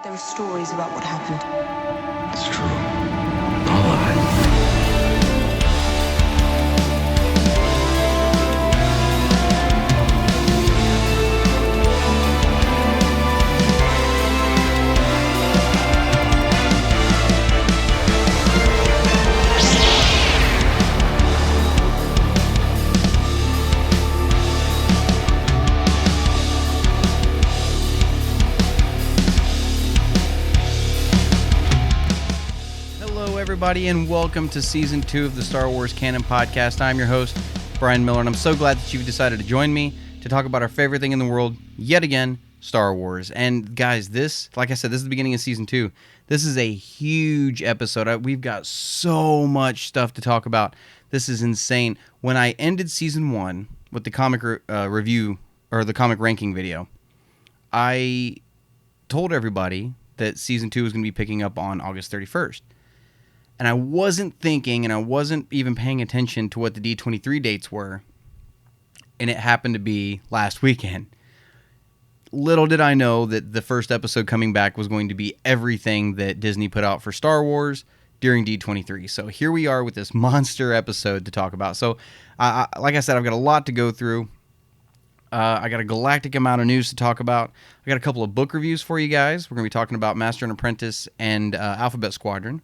There are stories about what happened. It's true. All of it. Everybody, and welcome to Season 2 of the Star Wars Canon Podcast. I'm your host, Brian Miller, and I'm so glad that you've decided to join me to talk about our favorite thing in the world, yet again, Star Wars. And guys, this, like I said, this is the beginning of Season 2. This is a huge episode. We've got so much stuff to talk about. This is insane. When I ended Season 1 with the comic review, or the comic ranking video, I told everybody that Season 2 was going to be picking up on August 31st. And I wasn't thinking, and I wasn't even paying attention to what the D23 dates were. And it happened to be last weekend. Little did I know that the first episode coming back was going to be everything that Disney put out for Star Wars during D23. So here we are with this monster episode to talk about. So, like I said, I've got a lot to go through. I got a galactic amount of news to talk about. I got a couple of book reviews for you guys. We're going to be talking about Master and Apprentice and Alphabet Squadron.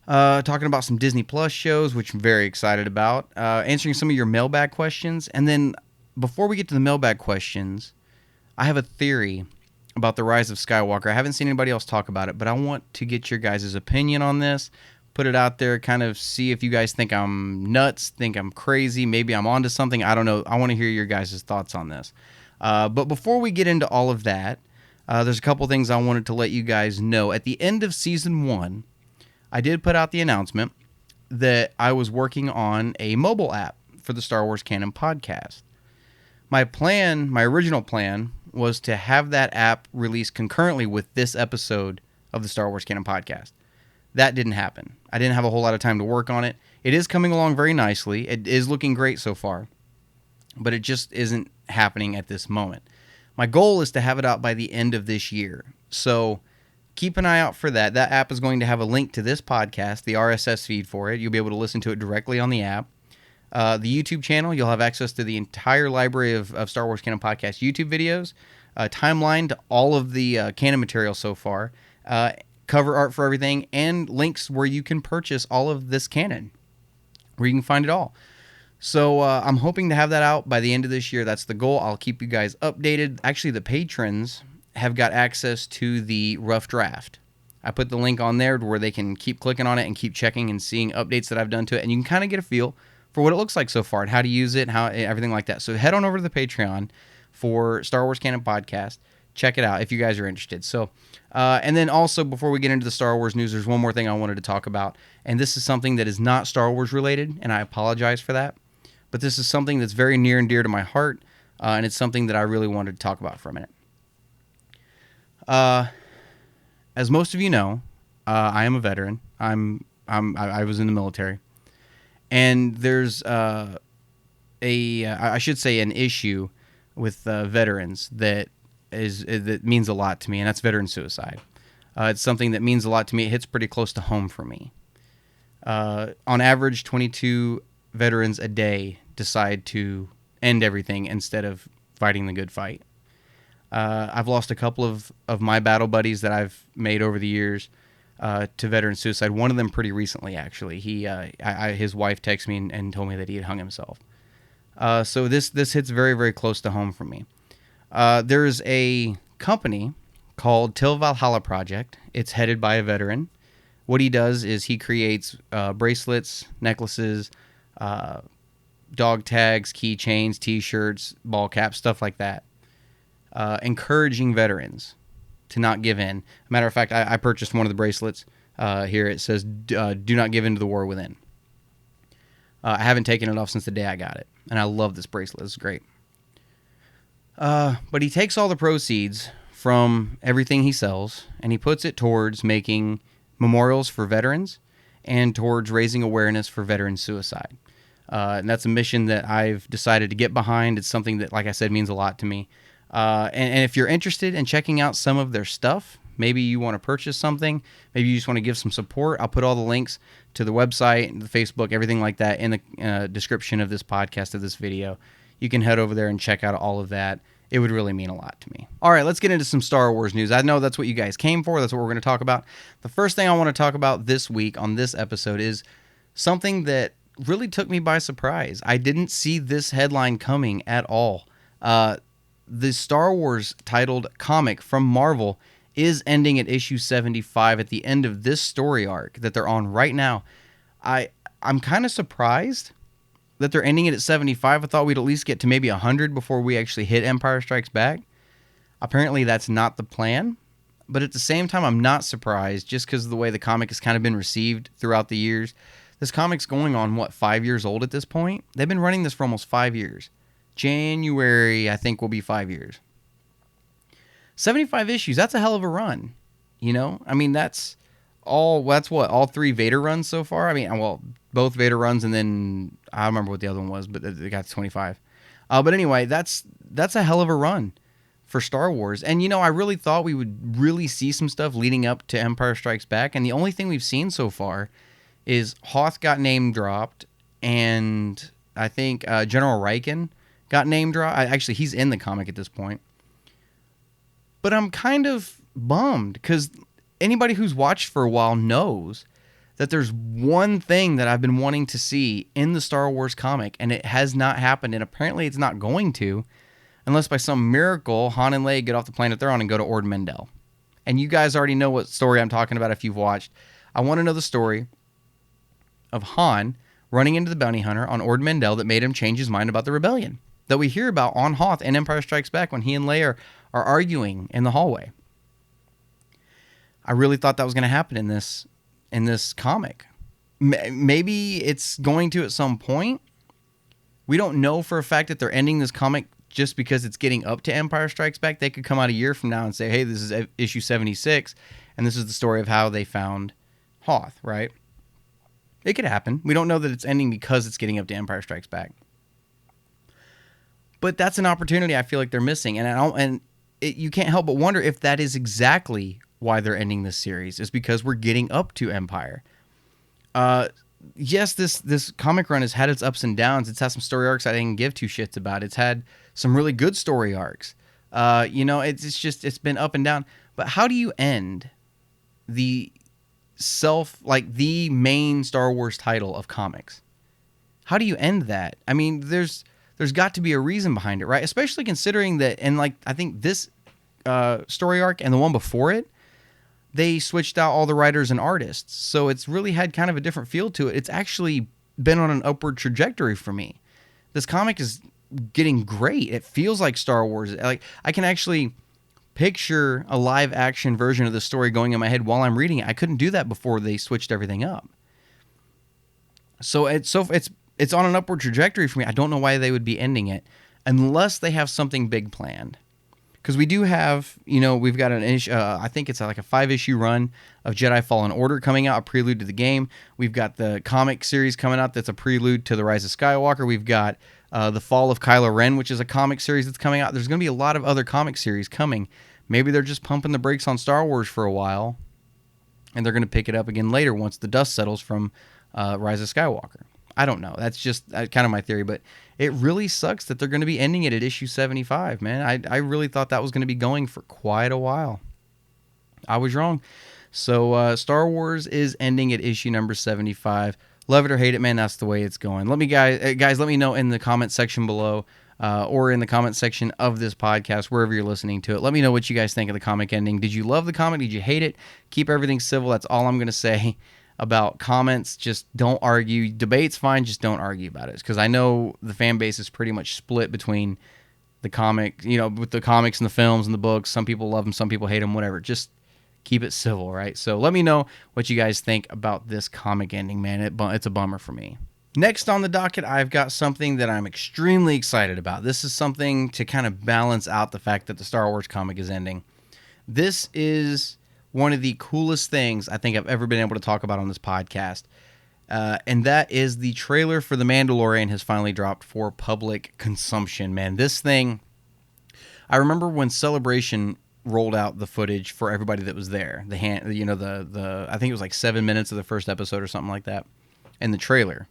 Talking about some Disney Plus shows, which I'm very excited about. Answering some of your mailbag questions. And then, before we get to the mailbag questions, I have a theory about the Rise of Skywalker. I haven't seen anybody else talk about it, but I want to get your guys' opinion on this. Put it out there, kind of see if you guys think I'm nuts, think I'm crazy, maybe I'm onto something. I don't know. I want to hear your guys' thoughts on this. But before we get into all of that, there's a couple things I wanted to let you guys know. At the end of Season 1, I did put out the announcement that I was working on a mobile app for the Star Wars Canon Podcast. My original plan, was to have that app released concurrently with this episode of the Star Wars Canon Podcast. That didn't happen. I didn't have a whole lot of time to work on it. It is coming along very nicely. It is looking great so far, but it just isn't happening at this moment. My goal is to have it out by the end of this year. So keep an eye out for that. That app is going to have a link to this podcast, the RSS feed for it. You'll be able to listen to it directly on the app. The YouTube channel, you'll have access to the entire library of Star Wars Canon Podcast YouTube videos, timeline to all of the canon material so far, cover art for everything, and links where you can purchase all of this canon, where you can find it all. So I'm hoping to have that out by the end of this year. That's the goal. I'll keep you guys updated. Actually, the patrons have got access to the rough draft. I put the link on there where they can keep clicking on it and keep checking and seeing updates that I've done to it, and you can kind of get a feel for what it looks like so far and how to use it and how everything like that. So head on over to the Patreon for Star Wars Canon Podcast. Check it out if you guys are interested. So, and then also before we get into the Star Wars news, there's one more thing I wanted to talk about, and this is something that is not Star Wars related, and I apologize for that, but this is something that's very near and dear to my heart, and it's something that I really wanted to talk about for a minute. As most of you know, I am a veteran. I was in the military, and there's I should say an issue with veterans that means a lot to me, and that's veteran suicide. It's something that means a lot to me. It hits pretty close to home for me. On average, 22 veterans a day decide to end everything instead of fighting the good fight. I've lost a couple of my battle buddies that I've made over the years to veteran suicide. One of them pretty recently, actually. His wife texted me and told me that he had hung himself. So this hits very, very close to home for me. There's a company called Till Valhalla Project. It's headed by a veteran. What he does is he creates bracelets, necklaces, dog tags, keychains, T-shirts, ball caps, stuff like that. Encouraging veterans to not give in. Matter of fact, I purchased one of the bracelets. Here it says, do not give in to the war within. I haven't taken it off since the day I got it, and I love this bracelet. It's great. But he takes all the proceeds from everything he sells, and he puts it towards making memorials for veterans and towards raising awareness for veteran suicide. And that's a mission that I've decided to get behind. It's something that, like I said, means a lot to me. And if you're interested in checking out some of their stuff, maybe you want to purchase something, maybe you just want to give some support, I'll put all the links to the website, the Facebook, everything like that in the description of this podcast, of this video. You can head over there and check out all of that. It would really mean a lot to me. All right, let's get into some Star Wars news. I know that's what you guys came for. That's what we're going to talk about. The first thing I want to talk about this week on this episode is something that really took me by surprise. I didn't see this headline coming at all. The Star Wars titled comic from Marvel is ending at issue 75 at the end of this story arc that they're on right now. I'm kind of surprised that they're ending it at 75. I thought we'd at least get to maybe 100 before we actually hit Empire Strikes Back. Apparently that's not the plan, but at the same time I'm not surprised just because of the way the comic has kind of been received throughout the years. This comic's going on, 5 years old at this point? They've been running this for almost 5 years. January, I think, will be 5 years. 75 issues, that's a hell of a run. You know? I mean, that's all 3 Vader runs so far? I mean, well, both Vader runs, and then, I don't remember what the other one was, but they got to 25. But anyway, that's a hell of a run for Star Wars. And, you know, I really thought we would really see some stuff leading up to Empire Strikes Back, and the only thing we've seen so far is Hoth got name dropped, and I think General Riken got name dropped. Actually, he's in the comic at this point. But I'm kind of bummed because anybody who's watched for a while knows that there's one thing that I've been wanting to see in the Star Wars comic, and it has not happened, and apparently it's not going to, unless by some miracle Han and Leia get off the planet they're on and go to Ord Mantell. And you guys already know what story I'm talking about if you've watched. I want to know the story of Han running into the bounty hunter on Ord Mantell that made him change his mind about the rebellion that we hear about on Hoth in Empire Strikes Back when he and Leia are arguing in the hallway. I really thought that was going to happen in this comic. Maybe it's going to at some point. We don't know for a fact that they're ending this comic just because it's getting up to Empire Strikes Back. They could come out a year from now and say, hey, this is issue 76, and this is the story of how they found Hoth, right? It could happen. We don't know that it's ending because it's getting up to Empire Strikes Back. But that's an opportunity I feel like they're missing, you can't help but wonder if that is exactly why they're ending this series, is because we're getting up to Empire. Yes, this comic run has had its ups and downs. It's had some story arcs I didn't give two shits about. It's had some really good story arcs. It's been up and down. But how do you end the main Star Wars title of comics? How do you end that? I mean, there's got to be a reason behind it, right? Especially considering that, and I think this story arc and the one before it, they switched out all the writers and artists. So it's really had kind of a different feel to it. It's actually been on an upward trajectory for me. This comic is getting great. It feels like Star Wars. Like, I can actually picture a live action version of the story going in my head while I'm reading it. I couldn't do that before they switched everything up. So it's on an upward trajectory for me. I don't know why they would be ending it unless they have something big planned. Because we do have, we've got an issue, I think it's like a 5-issue run of Jedi Fallen Order coming out, a prelude to the game. We've got the comic series coming out that's a prelude to The Rise of Skywalker. We've got The Fall of Kylo Ren, which is a comic series that's coming out. There's going to be a lot of other comic series coming. Maybe they're just pumping the brakes on Star Wars for a while, and they're going to pick it up again later once the dust settles from Rise of Skywalker. I don't know. That's just kind of my theory, but it really sucks that they're going to be ending it at issue 75, man. I really thought that was going to be going for quite a while. I was wrong. So Star Wars is ending at issue number 75. Love it or hate it, man, that's the way it's going. Guys, let me know in the comment section below or in the comment section of this podcast, wherever you're listening to it. Let me know what you guys think of the comic ending. Did you love the comic? Did you hate it? Keep everything civil. That's all I'm going to say about comments. Just don't argue. Debate's fine, just don't argue about it. Because I know the fan base is pretty much split between the comic, with the comics and the films and the books. Some people love them, some people hate them, whatever. Just keep it civil, right? So let me know what you guys think about this comic ending, man. It's a bummer for me. Next on the docket, I've got something that I'm extremely excited about. This is something to kind of balance out the fact that the Star Wars comic is ending. This is one of the coolest things I think I've ever been able to talk about on this podcast. And that is the trailer for The Mandalorian has finally dropped for public consumption, man. This thing, I remember when Celebration rolled out the footage for everybody that was there. The I think it was like 7 minutes of the first episode or something like that, and the trailer.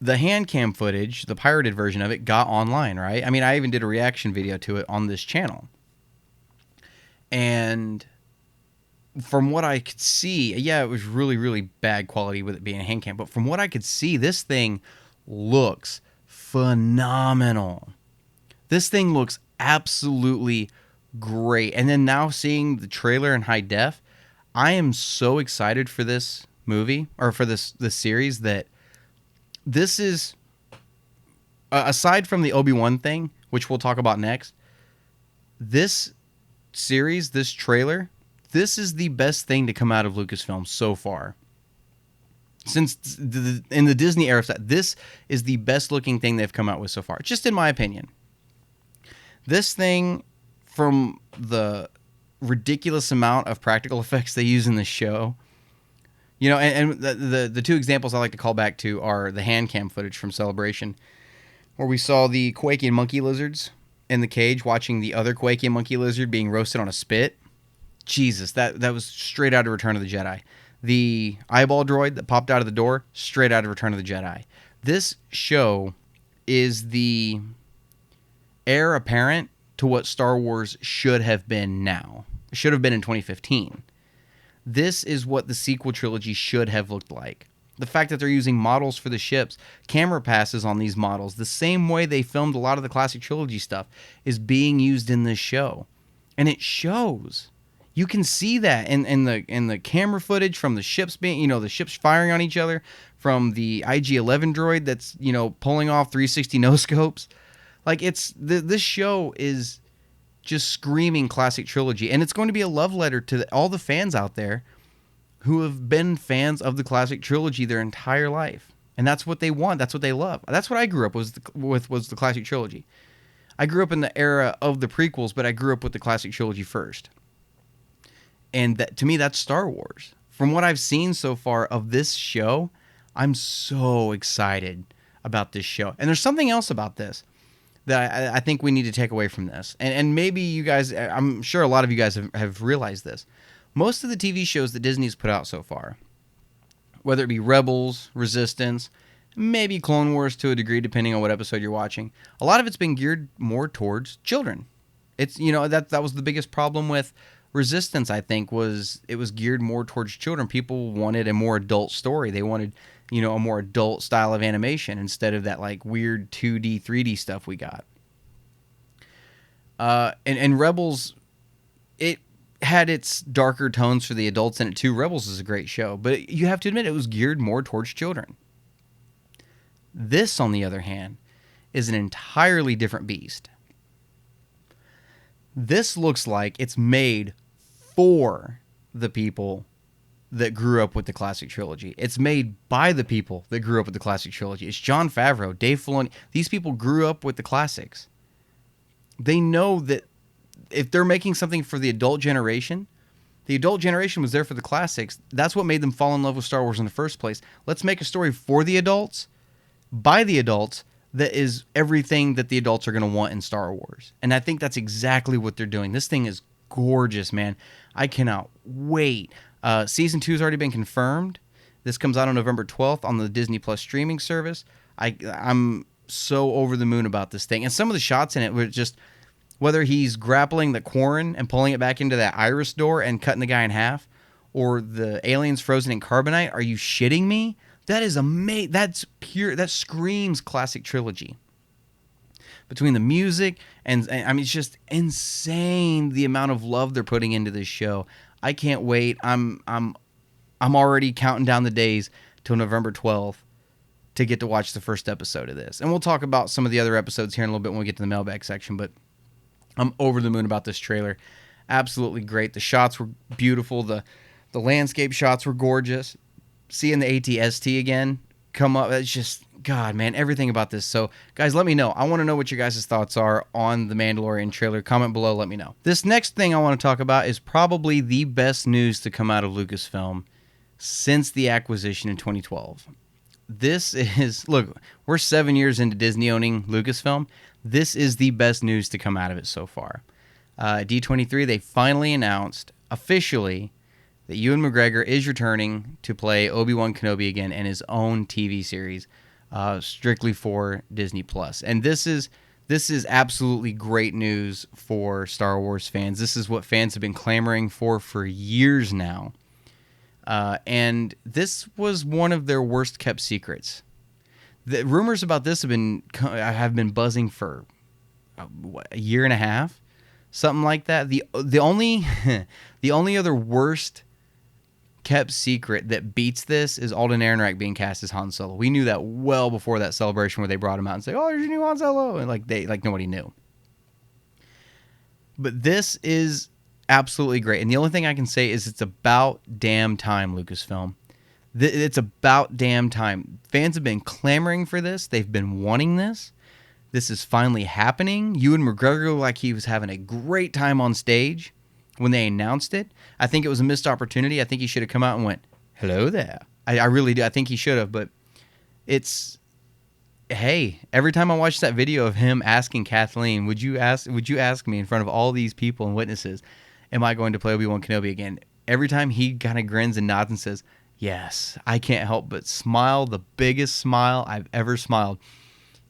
The hand cam footage, the pirated version of it, got online, right? I mean, I even did a reaction video to it on this channel. And from what I could see, yeah, it was really, really bad quality with it being a hand cam. But from what I could see, this thing looks phenomenal. This thing looks absolutely great. And then now seeing the trailer in high def, I am so excited for this movie, or for this series, that this is, aside from the Obi-Wan thing, which we'll talk about next, this series, this trailer, this is the best thing to come out of Lucasfilm so far. Since in the Disney era, this is the best looking thing they've come out with so far, just in my opinion. This thing, from the ridiculous amount of practical effects they use in the show, you know, and the two examples I like to call back to are the hand cam footage from Celebration, where we saw the Quakian monkey lizards in the cage watching the other Quakian monkey lizard being roasted on a spit. Jesus, that was straight out of Return of the Jedi. The eyeball droid that popped out of the door, straight out of Return of the Jedi. This show is the heir apparent to what Star Wars should have been now. It should have been in 2015. This is what the sequel trilogy should have looked like. The fact that they're using models for the ships, camera passes on these models, the same way they filmed a lot of the classic trilogy stuff, is being used in this show. And it shows. You can see that in the camera footage from the ships being, you know, the ships firing on each other, from the IG-11 droid that's, you know, pulling off 360 no-scopes. Like, this show is just screaming classic trilogy, and it's going to be a love letter to all the fans out there who have been fans of the classic trilogy their entire life, and that's what they want. That's what they love. That's what I grew up was the classic trilogy. I grew up in the era of the prequels, but I grew up with the classic trilogy first, and that, to me, that's Star Wars. From what I've seen so far of this show, I'm so excited about this show. And there's something else about this that I think we need to take away from this. And maybe you guys, I'm sure a lot of you guys have realized this. Most of the TV shows that Disney's put out so far, whether it be Rebels, Resistance, maybe Clone Wars to a degree, depending on what episode you're watching, a lot of it's been geared more towards children. It's, you know, that was the biggest problem with Resistance, I think, was it was geared more towards children. People wanted a more adult story. They wanted, you know, a more adult style of animation instead of that like weird 2D, 3D stuff we got. And Rebels, it had its darker tones for the adults in it too. Rebels is a great show, but you have to admit it was geared more towards children. This, on the other hand, is an entirely different beast. This looks like it's made for the people that grew up with the classic trilogy. It's made by the people that grew up with the classic trilogy. It's Jon Favreau, Dave Filoni. These people grew up with the classics. They know that if they're making something for the adult generation was there for the classics. That's what made them fall in love with Star Wars in the first place. Let's make a story for the adults, by the adults, that is everything that the adults are going to want in Star Wars. And I think that's exactly what they're doing. This thing is gorgeous, man. I cannot wait. Season 2 has already been confirmed. This comes out on November 12th on the Disney Plus streaming service. I'm so over the moon about this thing. And some of the shots in it were just, whether he's grappling the Quarren and pulling it back into that iris door and cutting the guy in half, or the aliens frozen in carbonite. Are you shitting me? That is amazing. That's pure. That screams classic trilogy. Between the music and I mean, it's just insane the amount of love they're putting into this show. I can't wait. I'm already counting down the days till November 12th to get to watch the first episode of this. And we'll talk about some of the other episodes here in a little bit when we get to the mailbag section, but I'm over the moon about this trailer. Absolutely great. The shots were beautiful. The landscape shots were gorgeous. Seeing the AT-ST again come up, it's just, God, man, everything about this. So, guys, let me know. I want to know what your guys' thoughts are on the Mandalorian trailer. Comment below, let me know. This next thing I want to talk about is probably the best news to come out of Lucasfilm since the acquisition in 2012. This is, look, we're 7 years into Disney owning Lucasfilm. This is the best news to come out of it so far. D23, they finally announced officially that Ewan McGregor is returning to play Obi-Wan Kenobi again in his own TV series, strictly for Disney Plus. And this is absolutely great news for Star Wars fans. This is what fans have been clamoring for years now. And this was one of their worst kept secrets. The rumors about this have been buzzing for a year and a half, something like that. The only other worst kept secret that beats this is Alden Ehrenreich being cast as Han Solo. We knew that well before that celebration where they brought him out and say, "Oh, there's your new Han Solo," and like nobody knew. But this is absolutely great, and the only thing I can say is it's about damn time, Lucasfilm. It's about damn time. Fans have been clamoring for this. They've been wanting this. This is finally happening. Ewan McGregor looked like he was having a great time on stage when they announced it. I think it was a missed opportunity. I think he should have come out and went, "Hello there." I really do. I think he should have, but hey, every time I watch that video of him asking Kathleen, would you ask me in front of all these people and witnesses, am I going to play Obi-Wan Kenobi again? Every time he kind of grins and nods and says, "Yes," I can't help but smile, the biggest smile I've ever smiled.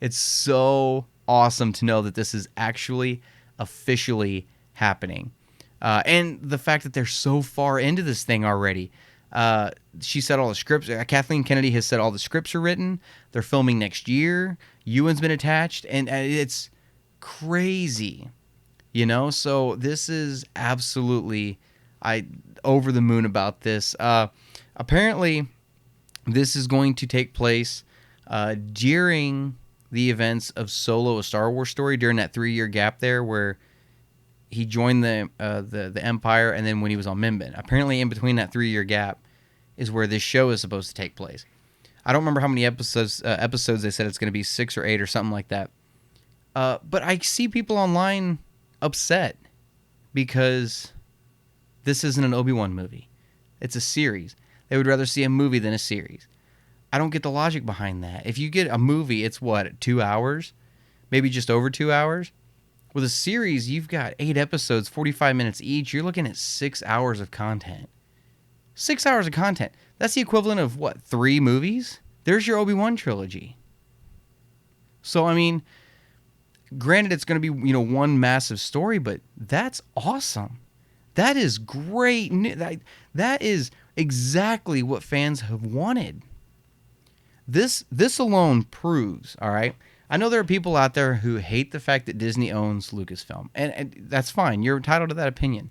It's so awesome to know that this is actually officially happening. And the fact that they're so far into this thing already. She said all the scripts. Kathleen Kennedy has said all the scripts are written. They're filming next year. Ewan's been attached. And it's crazy. So this is absolutely... over the moon about this. Apparently, this is going to take place during the events of Solo: A Star Wars Story, during that 3-year gap there where he joined the Empire, and then when he was on Minbin. Apparently, in between that 3-year gap is where this show is supposed to take place. I don't remember how many episodes they said it's going to be, 6 or 8 or something like that. But I see people online upset because this isn't an Obi-Wan movie. It's a series. They would rather see a movie than a series. I don't get the logic behind that. If you get a movie, it's 2 hours? Maybe just over 2 hours? With a series, you've got 8 episodes, 45 minutes each. You're looking at 6 hours of content. 6 hours of content. That's the equivalent of, 3 movies? There's your Obi-Wan trilogy. So, I mean, granted it's going to be, one massive story, but that's awesome. That is great. That is exactly what fans have wanted. This alone proves, all right? I know there are people out there who hate the fact that Disney owns Lucasfilm, and that's fine. You're entitled to that opinion.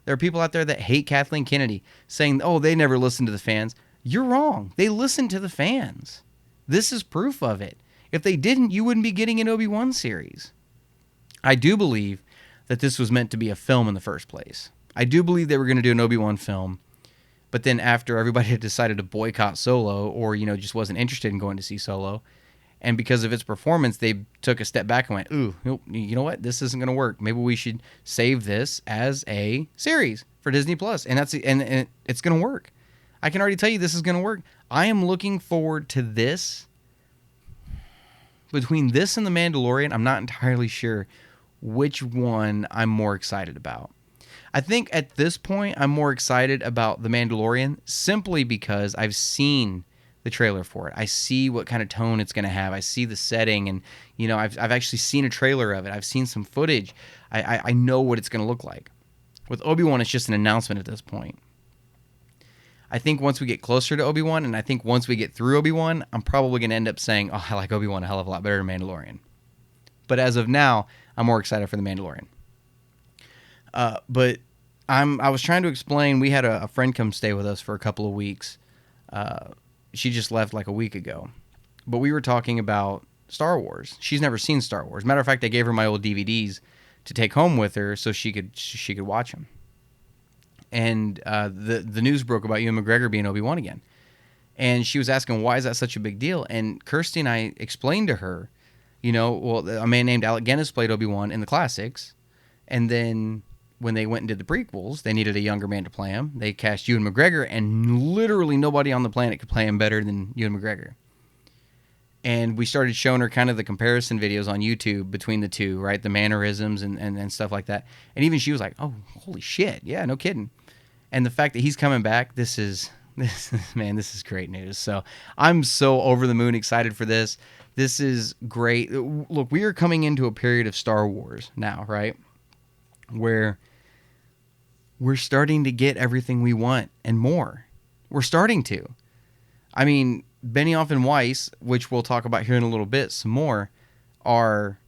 There are people out there that hate Kathleen Kennedy, saying, "Oh, they never listen to the fans." You're wrong. They listen to the fans. This is proof of it. If they didn't, you wouldn't be getting an Obi-Wan series. I do believe that this was meant to be a film in the first place. I do believe they were going to do an Obi-Wan film, but then after everybody had decided to boycott Solo, or just wasn't interested in going to see Solo, and because of its performance, they took a step back and went, "Ooh, you know what? This isn't going to work. Maybe we should save this as a series for Disney Plus." And and it's going to work. I can already tell you this is going to work. I am looking forward to this. Between this and The Mandalorian, I'm not entirely sure which one I'm more excited about. I think at this point, I'm more excited about The Mandalorian simply because I've seen the trailer for it. I see what kind of tone it's going to have. I see the setting, and I've actually seen a trailer of it. I've seen some footage. I know what it's going to look like. With Obi-Wan, it's just an announcement at this point. I think once we get closer to Obi-Wan, and I think once we get through Obi-Wan, I'm probably going to end up saying, "Oh, I like Obi-Wan a hell of a lot better than Mandalorian." But as of now, I'm more excited for The Mandalorian. But I was trying to explain, we had a friend come stay with us for a couple of weeks. She just left like a week ago. But we were talking about Star Wars. She's never seen Star Wars. Matter of fact, I gave her my old DVDs to take home with her so she could watch them. And the news broke about Ewan McGregor being Obi-Wan again. And she was asking, why is that such a big deal? And Kirsty and I explained to her, a man named Alec Guinness played Obi-Wan in the classics. And then when they went and did the prequels, they needed a younger man to play him. They cast Ewan McGregor, and literally nobody on the planet could play him better than Ewan McGregor. And we started showing her kind of the comparison videos on YouTube between the two, right? The mannerisms and stuff like that. And even she was like, oh, holy shit. Yeah, no kidding. And the fact that he's coming back, this is great news. So I'm so over the moon excited for this. This is great. Look, we are coming into a period of Star Wars now, right? Where we're starting to get everything we want and more. We're starting to. I mean, Benioff and Weiss, which we'll talk about here in a little bit some more, are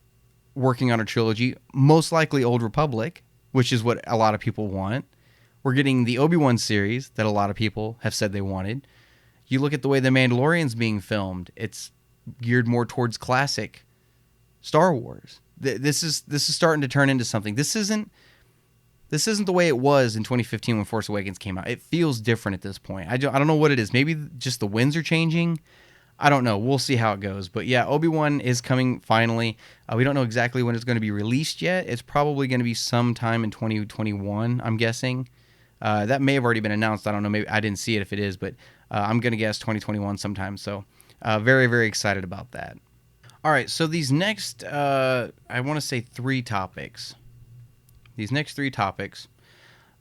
working on a trilogy, most likely Old Republic, which is what a lot of people want. We're getting the Obi-Wan series that a lot of people have said they wanted. You look at the way The Mandalorian's being filmed, it's geared more towards classic Star Wars. This is starting to turn into something. This isn't the way it was in 2015 when Force Awakens came out. It feels different at this point. I don't know what it is. Maybe just the winds are changing. I don't know. We'll see how it goes. But yeah, Obi-Wan is coming finally. We don't know exactly when it's going to be released yet. It's probably going to be sometime in 2021, I'm guessing. That may have already been announced. I don't know. Maybe I didn't see it if it is, but I'm going to guess 2021 sometime. So very, very excited about that. All right. So these next, I want to say 3 topics. These next 3 topics,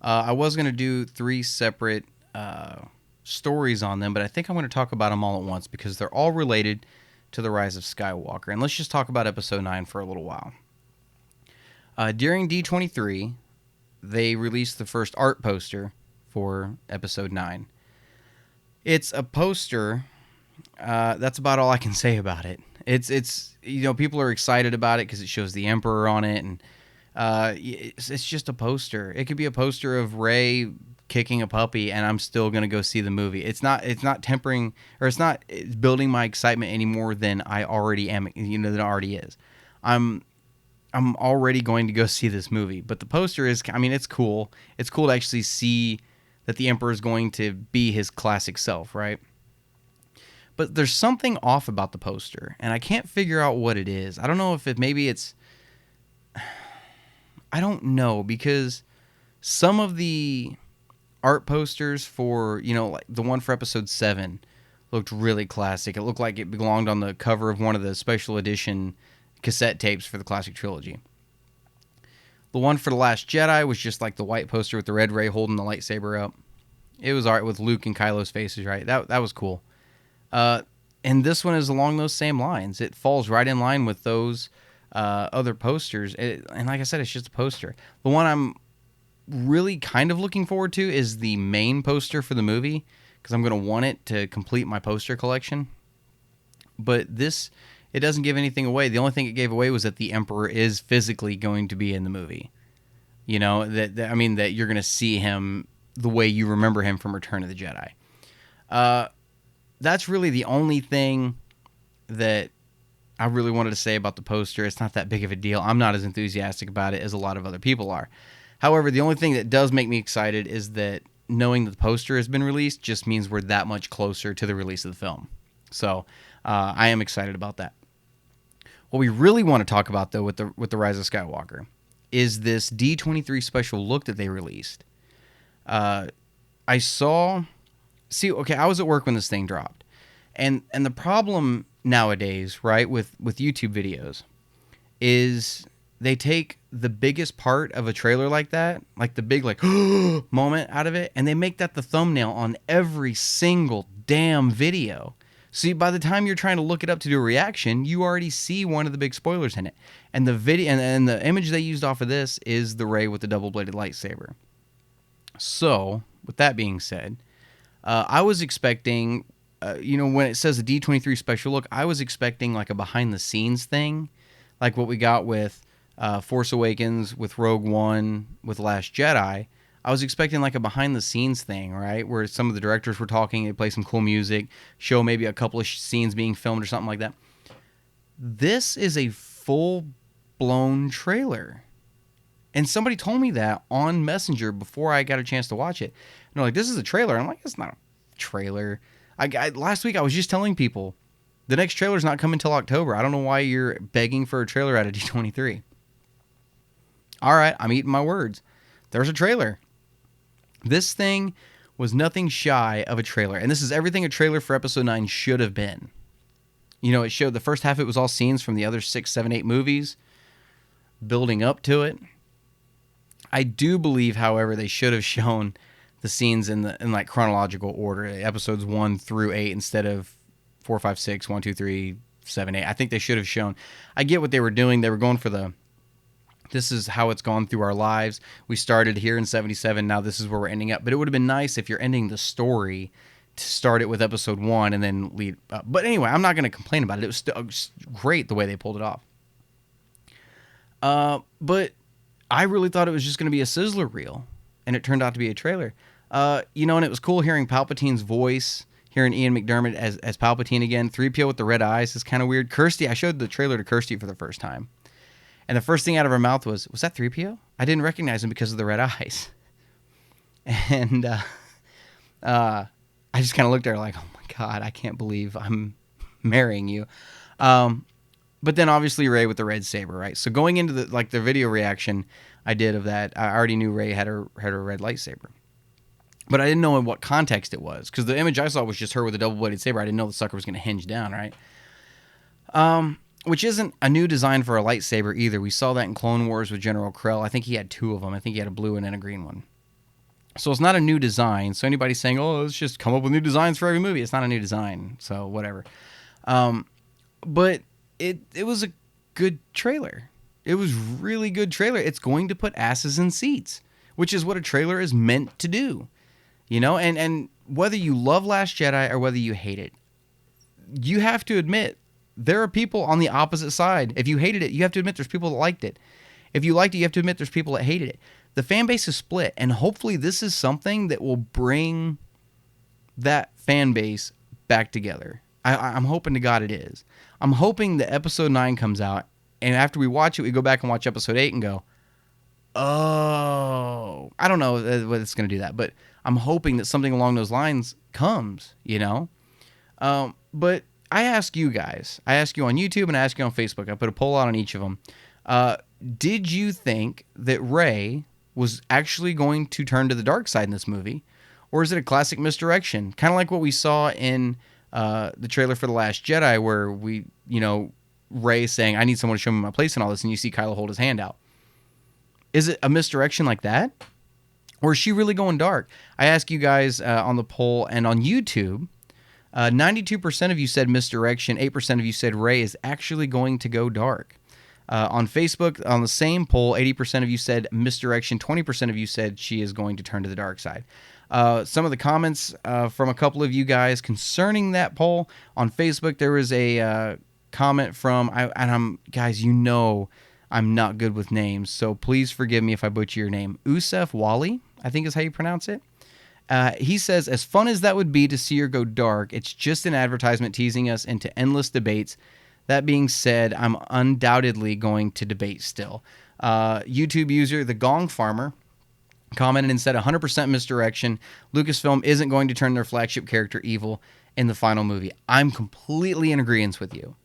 I was going to do 3 separate stories on them, but I think I'm going to talk about them all at once because they're all related to the Rise of Skywalker. And let's just talk about Episode 9 for a little while. During D23, they released the first art poster for Episode 9. It's a poster. That's about all I can say about it. It's people are excited about it because it shows the Emperor on it, and it's just a poster. It could be a poster of Rey kicking a puppy, and I'm still gonna go see the movie. It's not tempering, or it's not building my excitement any more than I already am. Than it already is. I'm already going to go see this movie. But the poster is, it's cool. It's cool to actually see that the Emperor is going to be his classic self, right? But there's something off about the poster, and I can't figure out what it is. I don't know if it's. I don't know, because some of the art posters for, like the one for Episode 7 looked really classic. It looked like it belonged on the cover of one of the special edition cassette tapes for the classic trilogy. The one for The Last Jedi was just like the white poster with the red Rey holding the lightsaber up. It was alright with Luke and Kylo's faces, right? That was cool. And this one is along those same lines. It falls right in line with those other posters. And like I said, it's just a poster. The one I'm really kind of looking forward to is the main poster for the movie, because I'm going to want it to complete my poster collection. But this, it doesn't give anything away. The only thing it gave away was that the Emperor is physically going to be in the movie. That you're going to see him the way you remember him from Return of the Jedi. That's really the only thing that I really wanted to say about the poster. It's not that big of a deal. I'm not as enthusiastic about it as a lot of other people are. However, the only thing that does make me excited is that knowing that the poster has been released just means we're that much closer to the release of the film. So I am excited about that. What we really want to talk about, though, with the Rise of Skywalker is this D23 Special Look that they released. I was at work when this thing dropped. And the problem nowadays, right, with YouTube videos is they take the biggest part of a trailer like that, like the big moment out of it, and they make that the thumbnail on every single damn video. So by the time you're trying to look it up to do a reaction, you already see one of the big spoilers in it. And the video and the image they used off of this is the Rey with the double-bladed lightsaber. So, with that being said, I was expecting, when it says a D23 Special Look, I was expecting like a behind-the-scenes thing, like what we got with Force Awakens, with Rogue One, with Last Jedi. I was expecting like a behind-the-scenes thing, right, where some of the directors were talking, they play some cool music, show maybe a couple of scenes being filmed or something like that. This is a full-blown trailer. And somebody told me that on Messenger before I got a chance to watch it. And they're like, this is a trailer. I'm like, it's not a trailer. Last week I was just telling people, the next trailer's not coming until October. I don't know why you're begging for a trailer out of D23. All right, I'm eating my words. There's a trailer. This thing was nothing shy of a trailer. And this is everything a trailer for Episode 9 should have been. It showed the first half, it was all scenes from the other 6, 7, 8 movies building up to it. I do believe, however, they should have shown the scenes in like chronological order, episodes 1 through 8 instead of 4, 5, 6, 1, 2, 3, 7, 8. I think they should have shown. I get what they were doing. They were going for this is how it's gone through our lives. We started here in 77. Now this is where we're ending up. But it would have been nice if you're ending the story to start it with episode 1 and then lead up. But anyway, I'm not going to complain about it. It was still great the way they pulled it off. But I really thought it was just going to be a sizzler reel, and it turned out to be a trailer. And it was cool hearing Palpatine's voice, hearing Ian McDermott as Palpatine again. 3PO with the red eyes is kind of weird. Kirsty, I showed the trailer to Kirsty for the first time, and the first thing out of her mouth was that 3PO? I didn't recognize him because of the red eyes. And I just kind of looked at her like, oh my God, I can't believe I'm marrying you. But then obviously Rey with the red saber, right? So going into the video reaction I did of that, I already knew Rey had her red lightsaber. But I didn't know in what context it was, because the image I saw was just her with a double-bladed saber. I didn't know the sucker was going to hinge down, right? Which isn't a new design for a lightsaber either. We saw that in Clone Wars with General Krell. I think he had 2 of them. I think he had a blue and then a green one. So it's not a new design. So anybody saying, oh, let's just come up with new designs for every movie, it's not a new design. So whatever. But it was a good trailer. It was really good trailer. It's going to put asses in seats, which is what a trailer is meant to do. And whether you love Last Jedi or whether you hate it, you have to admit there are people on the opposite side. If you hated it, you have to admit there's people that liked it. If you liked it, you have to admit there's people that hated it. The fan base is split, and hopefully this is something that will bring that fan base back together. I'm hoping to God it is. I'm hoping that episode 9 comes out, and after we watch it, we go back and watch episode 8 and go, oh, I don't know what it's going to do that, but I'm hoping that something along those lines comes, But I ask you guys, I ask you on YouTube and I ask you on Facebook, I put a poll out on each of them. Did you think that Rey was actually going to turn to the dark side in this movie? Or is it a classic misdirection? Kind of like what we saw in the trailer for The Last Jedi, where we, Rey saying, I need someone to show me my place and all this, and you see Kylo hold his hand out. Is it a misdirection like that? Or is she really going dark? I ask you guys on the poll and on YouTube, 92% of you said misdirection, 8% of you said Rey is actually going to go dark. On Facebook, on the same poll, 80% of you said misdirection, 20% of you said she is going to turn to the dark side. Some of the comments from a couple of you guys concerning that poll on Facebook, there was a comment from, guys, I'm not good with names, so please forgive me if I butcher your name. Usef Wally, I think is how you pronounce it. He says, as fun as that would be to see her go dark, it's just an advertisement teasing us into endless debates. That being said, I'm undoubtedly going to debate still. YouTube user The Gong Farmer commented and said 100% misdirection. Lucasfilm isn't going to turn their flagship character evil in the final movie. I'm completely in agreement with you.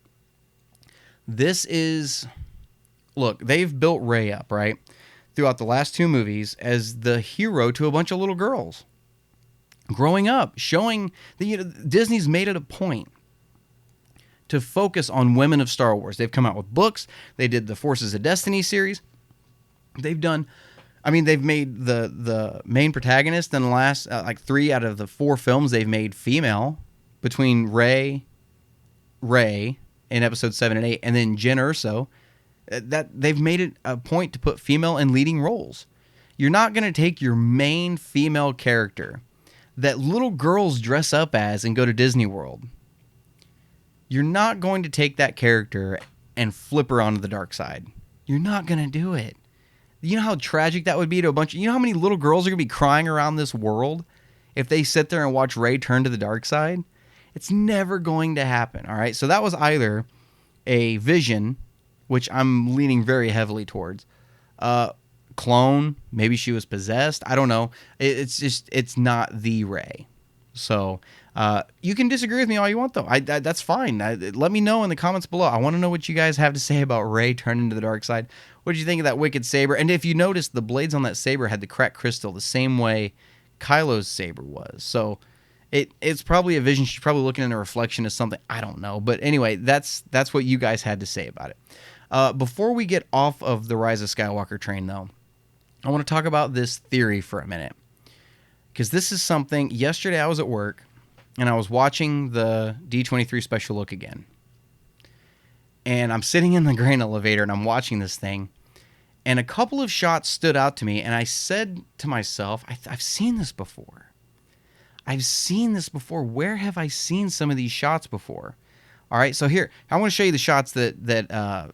Look, they've built Rey up, right, throughout the last 2 movies as the hero to a bunch of little girls. Growing up, showing that Disney's made it a point to focus on women of Star Wars. They've come out with books. They did the Forces of Destiny series. They've made the main protagonist in the last 3 out of the 4 films they've made female, between Rey in episode 7 and 8, and then Jyn Erso. That they've made it a point to put female in leading roles. You're not going to take your main female character that little girls dress up as and go to Disney World. You're not going to take that character and flip her onto the dark side. You're not going to do it. You know how tragic that would be to a bunch of... You know how many little girls are going to be crying around this world if they sit there and watch Rey turn to the dark side? It's never going to happen, all right? So that was either a vision, which I'm leaning very heavily towards, clone, maybe she was possessed, I don't know. It's not the Rey. So you can disagree with me all you want, though. That's fine. Let me know in the comments below. I want to know what you guys have to say about Rey turning to the dark side. What did you think of that wicked saber? And if you notice, the blades on that saber had the cracked crystal the same way Kylo's saber was. So It's probably a vision. She's probably looking in a reflection of something. I don't know. But anyway, that's what you guys had to say about it. Before we get off of the Rise of Skywalker train, though, I want to talk about this theory for a minute. Because this is something, yesterday I was at work, and I was watching the D23 Special Look again. And I'm sitting in the grain elevator, and I'm watching this thing. And a couple of shots stood out to me, and I said to myself, I've seen this before. I've seen this before. Where have I seen some of these shots before? All right, so here, I want to show you the shots that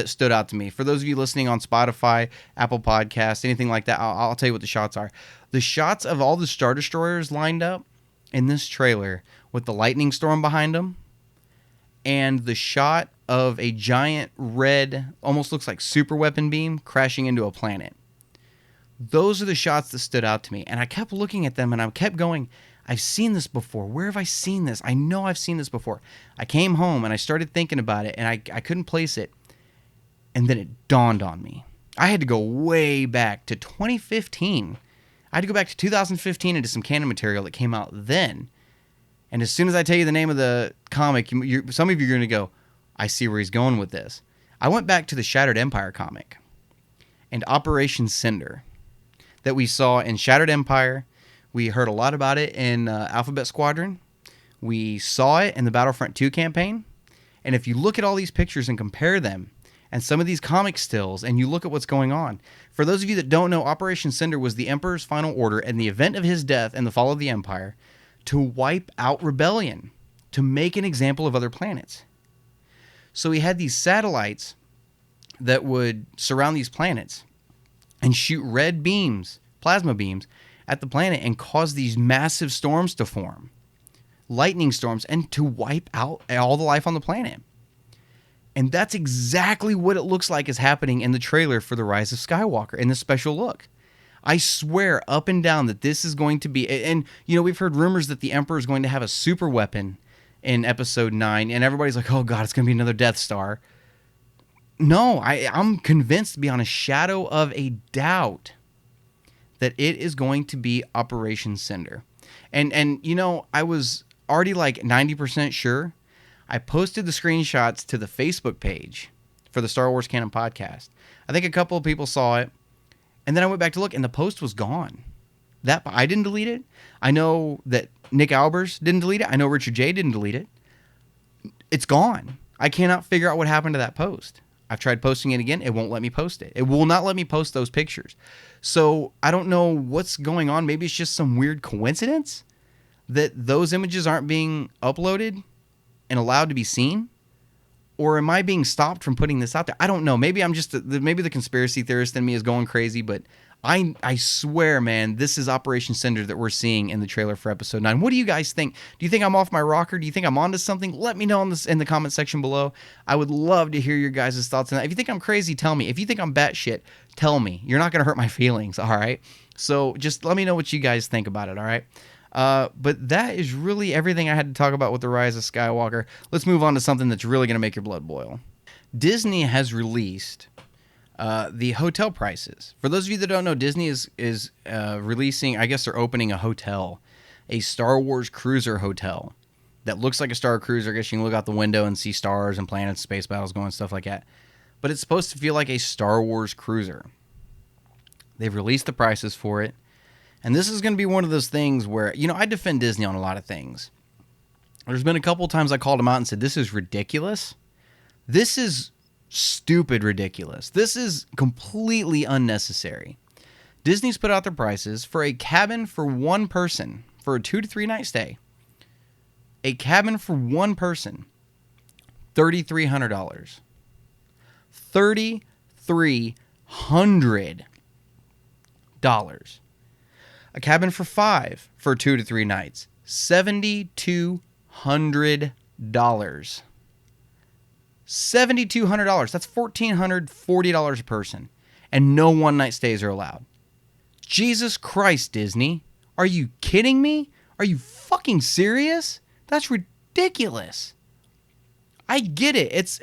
stood out to me. For those of you listening on Spotify, Apple Podcasts, anything like that, I'll tell you what the shots are. The shots of all the Star Destroyers lined up in this trailer with the lightning storm behind them, and the shot of a giant red, almost looks like super weapon beam crashing into a planet. Those are the shots that stood out to me, and I kept looking at them, and I kept going, I've seen this before. Where have I seen this? I know I've seen this before. I came home, and I started thinking about it, and I couldn't place it, and then it dawned on me. I had to go way back to 2015. I had to go back to 2015 into some canon material that came out then, and as soon as I tell you the name of the comic, some of you are going to go, I see where he's going with this. I went back to the Shattered Empire comic and Operation Cinder that we saw in Shattered Empire. We heard a lot about it in Alphabet Squadron. We saw it in the Battlefront 2 campaign. And if you look at all these pictures and compare them and some of these comic stills and you look at what's going on, for those of you that don't know, Operation Cinder was the Emperor's final order and the event of his death and the fall of the Empire to wipe out rebellion, to make an example of other planets. So he had these satellites that would surround these planets and shoot red beams, plasma beams, at the planet and cause these massive storms to form, lightning storms, and to wipe out all the life on the planet. And that's exactly what it looks like is happening in the trailer for The Rise of Skywalker in the special look. I swear up and down that this is going to be, and we've heard rumors that the Emperor is going to have a super weapon in episode 9, and everybody's like, oh god, it's going to be another Death Star. No, I'm convinced beyond a shadow of a doubt that it is going to be Operation Cinder. And I was already like 90% sure. I posted the screenshots to the Facebook page for the Star Wars Canon Podcast. I think a couple of people saw it, and then I went back to look, and the post was gone. I didn't delete it. I know that Nick Albers didn't delete it. I know Richard J. didn't delete it. It's gone. I cannot figure out what happened to that post. I've tried posting it again. It won't let me post it. It will not let me post those pictures. So I don't know what's going on. Maybe it's just some weird coincidence that those images aren't being uploaded and allowed to be seen. Or am I being stopped from putting this out there? I don't know. Maybe I'm just maybe the conspiracy theorist in me is going crazy, but I swear, man, this is Operation Cinder that we're seeing in the trailer for episode 9. What do you guys think? Do you think I'm off my rocker? Do you think I'm onto something? Let me know in the comment section below. I would love to hear your guys' thoughts on that. If you think I'm crazy, tell me. If you think I'm batshit, tell me. You're not going to hurt my feelings, all right? So just let me know what you guys think about it, all right? But that is really everything I had to talk about with The Rise of Skywalker. Let's move on to something that's really going to make your blood boil. Disney has released the hotel prices. For those of you that don't know, Disney is releasing, I guess they're opening a hotel, a Star Wars cruiser hotel that looks like a Star Cruiser. I guess you can look out the window and see stars and planets, space battles going, stuff like that. But it's supposed to feel like a Star Wars cruiser. They've released the prices for it. And this is going to be one of those things where, I defend Disney on a lot of things. There's been a couple of times I called them out and said, this is ridiculous. This is stupid ridiculous. This is completely unnecessary. Disney's put out their prices for a cabin for one person for a 2 to 3 night stay. A cabin for one person, $3,300. $3,300. A cabin for 5 for 2 to 3 nights, $7,200. $7,200. That's $1,440 a person. And no one-night stays are allowed. Jesus Christ, Disney. Are you kidding me? Are you fucking serious? That's ridiculous. I get it. It's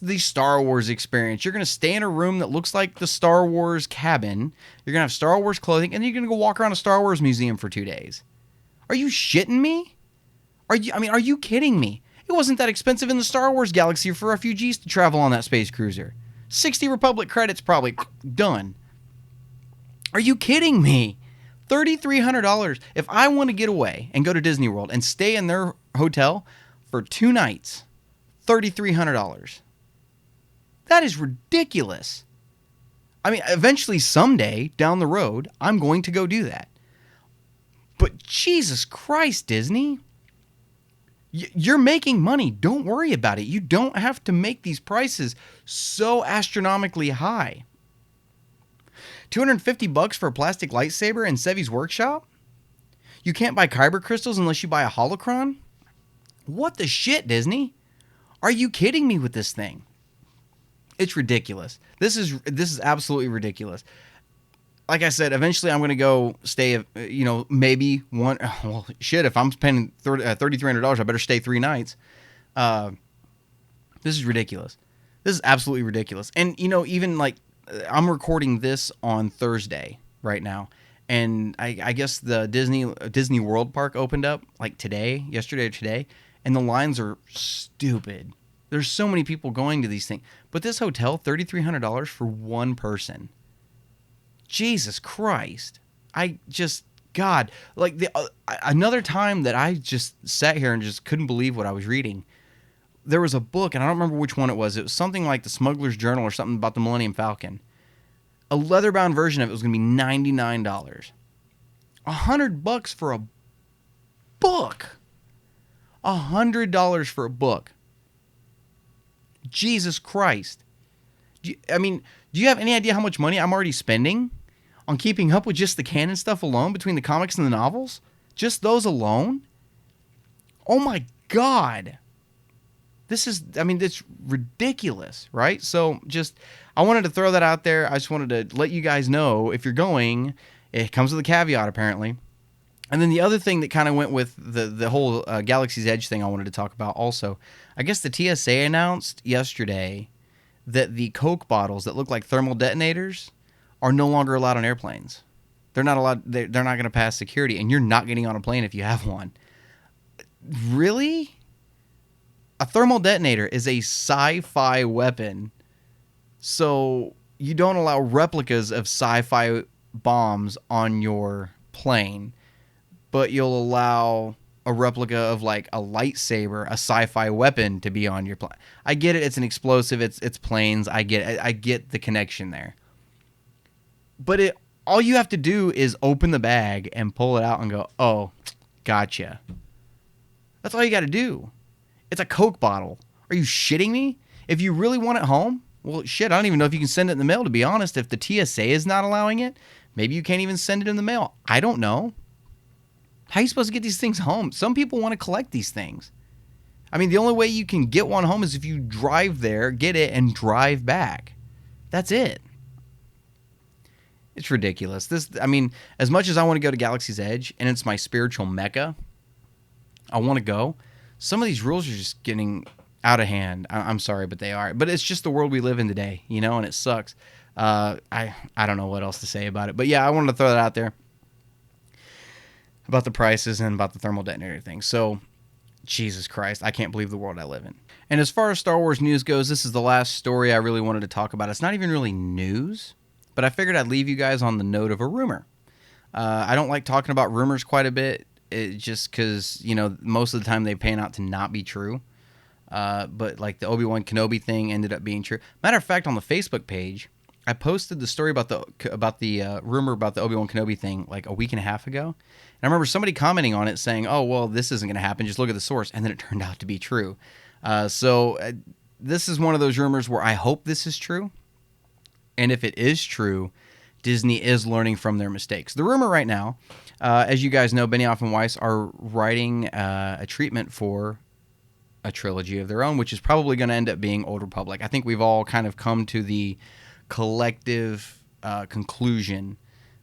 the Star Wars experience. You're going to stay in a room that looks like the Star Wars cabin. You're going to have Star Wars clothing, and you're going to go walk around a Star Wars museum for 2 days. Are you shitting me? Are you kidding me? It wasn't that expensive in the Star Wars galaxy for refugees to travel on that space cruiser. 60 Republic credits probably done. Are you kidding me? $3,300. If I want to get away and go to Disney World and stay in their hotel for 2 nights, $3,300. That is ridiculous. I mean, eventually someday down the road, I'm going to go do that. But Jesus Christ, Disney. You're making money. Don't worry about it. You don't have to make these prices so astronomically high. $250 for a plastic lightsaber in Sevi's workshop? You can't buy kyber crystals unless you buy a holocron? What the shit, Disney? Are you kidding me with this thing? It's ridiculous. This is absolutely ridiculous. Like I said, eventually I'm going to go stay, maybe one. Well, shit, if I'm spending $3,300, I better stay 3 nights. This is ridiculous. This is absolutely ridiculous. And, even like I'm recording this on Thursday right now. And I guess the Disney World Park opened up like yesterday or today. And the lines are stupid. There's so many people going to these things. But this hotel, $3,300 for one person. Jesus Christ. Another time that I just sat here and just couldn't believe what I was reading. There was a book, and I don't remember which one it was. It was something like The Smuggler's Journal or something about the Millennium Falcon. A leather-bound version of it was going to be $99. $100 for a book. $100 for a book. Jesus Christ. Do you have any idea how much money I'm already spending on keeping up with just the canon stuff alone between the comics and the novels? Just those alone? Oh my God. It's ridiculous, right? So I wanted to throw that out there. I just wanted to let you guys know if you're going, it comes with a caveat apparently. And then the other thing that kind of went with the whole Galaxy's Edge thing I wanted to talk about also, I guess the TSA announced yesterday that the Coke bottles that look like thermal detonators are no longer allowed on airplanes. They're not allowed. They're not going to pass security, and you're not getting on a plane if you have one. Really? A thermal detonator is a sci-fi weapon, so you don't allow replicas of sci-fi bombs on your plane, but you'll allow a replica of like a lightsaber, a sci-fi weapon, to be on your plane. I get it. It's an explosive. It's planes. I get the connection there. But all you have to do is open the bag and pull it out and go, oh, gotcha. That's all you got to do. It's a Coke bottle. Are you shitting me? If you really want it home, well, shit, I don't even know if you can send it in the mail, to be honest. If the TSA is not allowing it, maybe you can't even send it in the mail. I don't know. How are you supposed to get these things home? Some people want to collect these things. The only way you can get one home is if you drive there, get it, and drive back. That's it. It's ridiculous. As much as I want to go to Galaxy's Edge, and it's my spiritual mecca, I want to go. Some of these rules are just getting out of hand. I'm sorry, but they are. But it's just the world we live in today, and it sucks. I don't know what else to say about it. But yeah, I wanted to throw that out there about the prices and about the thermal detonator thing. So, Jesus Christ, I can't believe the world I live in. And as far as Star Wars news goes, this is the last story I really wanted to talk about. It's not even really news, but I figured I'd leave you guys on the note of a rumor. I don't like talking about rumors quite a bit, just because, most of the time they pan out to not be true. But like the ObiWan Kenobi thing ended up being true. Matter of fact, on the Facebook page, I posted the story about the rumor about the ObiWan Kenobi thing like a week and a half ago. And I remember somebody commenting on it saying, oh, well, this isn't going to happen. Just look at the source. And then it turned out to be true. So this is one of those rumors where I hope this is true. And if it is true, Disney is learning from their mistakes. The rumor right now, as you guys know, Benioff and Weiss are writing a treatment for a trilogy of their own, which is probably going to end up being Old Republic. I think we've all kind of come to the collective conclusion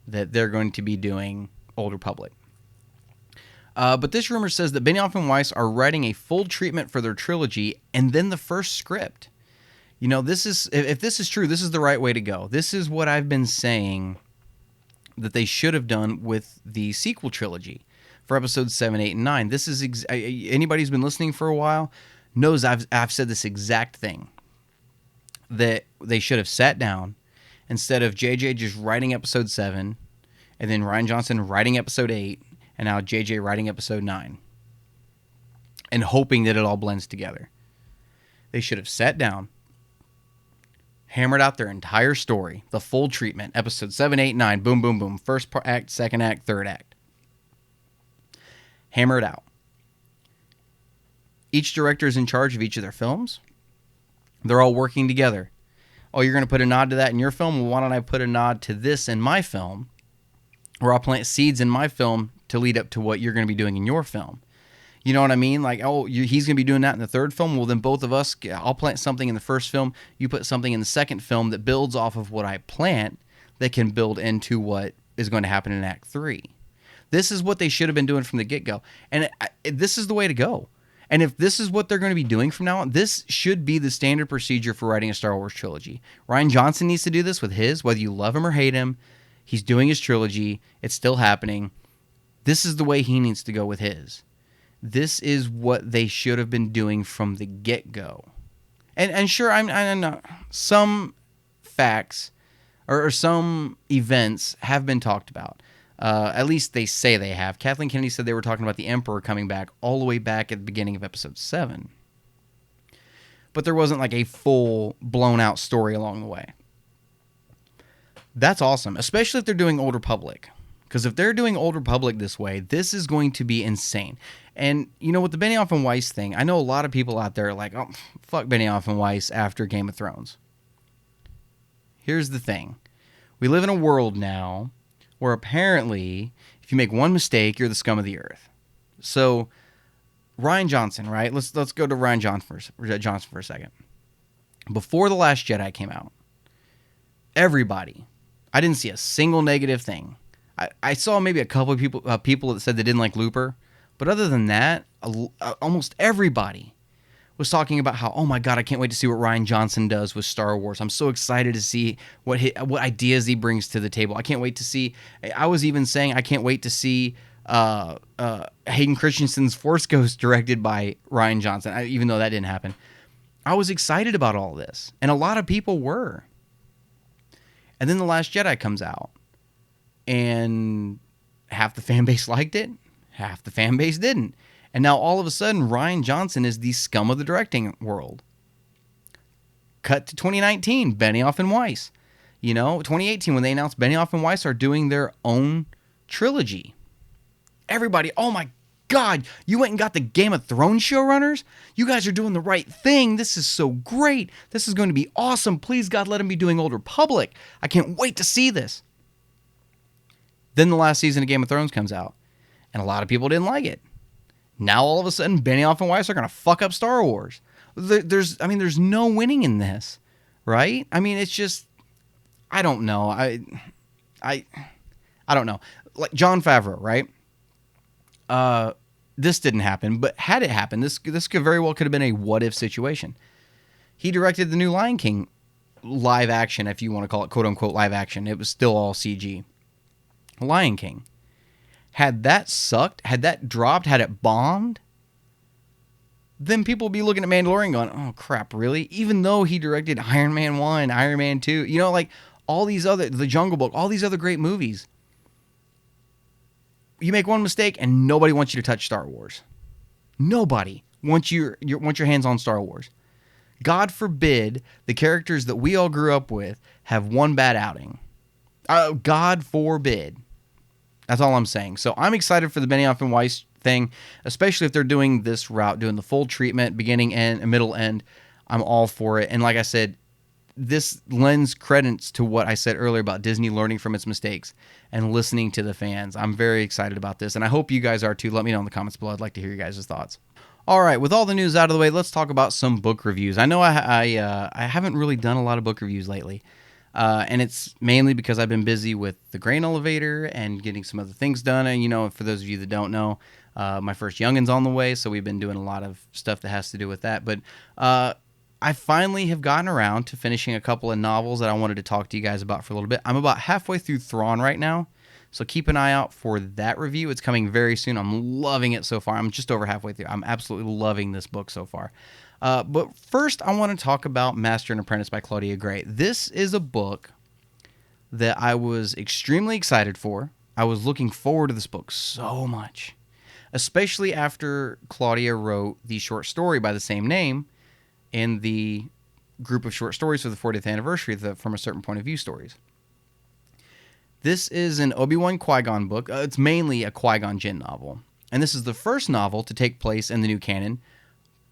that they're going to be doing Old Republic. But this rumor says that Benioff and Weiss are writing a full treatment for their trilogy and then the first script. If this is true, this is the right way to go. This is what I've been saying that they should have done with the sequel trilogy for episodes 7, 8, and 9. This is anybody who's been listening for a while knows I've said this exact thing, that they should have sat down instead of JJ just writing episode 7 and then Rian Johnson writing episode 8 and now JJ writing episode 9 and hoping that it all blends together. They should have sat down, hammered out their entire story, the full treatment, episode 7, 8, 9, boom, boom, boom, first act, second act, third act. Hammer it out. Each director is in charge of each of their films. They're all working together. Oh, you're going to put a nod to that in your film? Well, why don't I put a nod to this in my film? Or I'll plant seeds in my film to lead up to what you're going to be doing in your film. You know what I mean? Like, oh, he's going to be doing that in the third film. Well, then both of us, I'll plant something in the first film. You put something in the second film that builds off of what I plant that can build into what is going to happen in Act 3. This is what they should have been doing from the get-go. And this is the way to go. And if this is what they're going to be doing from now on, this should be the standard procedure for writing a Star Wars trilogy. Rian Johnson needs to do this with his, whether you love him or hate him. He's doing his trilogy. It's still happening. This is the way he needs to go with his. This is what they should have been doing from the get-go. And sure, I know some facts or some events have been talked about. At least they say they have. Kathleen Kennedy said they were talking about the Emperor coming back all the way back at the beginning of episode 7. But there wasn't like a full, blown-out story along the way. That's awesome, especially if they're doing Old Republic. Because if they're doing Old Republic this way, this is going to be insane. And, you know, with the Benioff and Weiss thing, I know a lot of people out there are like, oh, fuck Benioff and Weiss after Game of Thrones. Here's the thing. We live in a world now where apparently, if you make one mistake, you're the scum of the earth. So, Rian Johnson, right? Let's go to Rian Johnson for a second. Before The Last Jedi came out, everybody, I didn't see a single negative thing. I saw maybe a couple of people that said they didn't like Looper, but other than that, almost everybody was talking about how, oh my God, I can't wait to see what Rian Johnson does with Star Wars. I'm so excited to see what ideas he brings to the table. I can't wait to see. I was even saying I can't wait to see Hayden Christensen's Force Ghost directed by Rian Johnson, even though that didn't happen. I was excited about all this, and a lot of people were. And then The Last Jedi comes out, and half the fan base liked it, half the fan base didn't. And now all of a sudden, Rian Johnson is the scum of the directing world. Cut to 2019, Benioff and Weiss. You know, 2018, when they announced Benioff and Weiss are doing their own trilogy. Everybody, oh my God, you went and got the Game of Thrones showrunners? You guys are doing the right thing. This is so great. This is going to be awesome. Please, God, let them be doing Old Republic. I can't wait to see this. Then the last season of Game of Thrones comes out, and a lot of people didn't like it. Now, all of a sudden, Benioff and Weiss are going to fuck up Star Wars. There's no winning in this, right? I mean, it's just, I don't know. I don't know. Like Jon Favreau, right? This didn't happen, but had it happened, this could very well could have been a what-if situation. He directed the new Lion King live action, if you want to call it quote-unquote live action. It was still all CG. Lion King. Had that sucked, had that dropped, had it bombed, then people would be looking at Mandalorian going, oh crap, really? Even though he directed Iron Man 1, Iron Man 2, you know, like all these other, The Jungle Book, all these other great movies. You make one mistake and nobody wants you to touch Star Wars. Nobody wants your hands on Star Wars. God forbid the characters that we all grew up with have one bad outing. God forbid. That's all I'm saying. So I'm excited for the Benioff and Weiss thing, especially if they're doing this route, doing the full treatment, beginning and middle end. I'm all for it. And like I said, this lends credence to what I said earlier about Disney learning from its mistakes and listening to the fans. I'm very excited about this, and I hope you guys are too. Let me know in the comments below. I'd like to hear you guys' thoughts. All right, with all the news out of the way, let's talk about some book reviews. I know I haven't really done a lot of book reviews lately. And it's mainly because I've been busy with the grain elevator and getting some other things done. And, you know, for those of you that don't know, my first youngin's on the way, so we've been doing a lot of stuff that has to do with that. But I finally have gotten around to finishing a couple of novels that I wanted to talk to you guys about for a little bit. I'm about halfway through Thrawn right now, So keep an eye out for that review. It's coming very soon. I'm loving it so far. I'm just over halfway through. I'm absolutely loving this book so far. But first, I want to talk about Master and Apprentice by Claudia Gray. This is a book that I was extremely excited for. I was looking forward to this book so much, especially after Claudia wrote the short story by the same name in the group of short stories for the 40th anniversary of the From a Certain Point of View stories. This is an Obi-Wan Qui-Gon book. It's mainly a Qui-Gon Jinn novel. And this is the first novel to take place in the new canon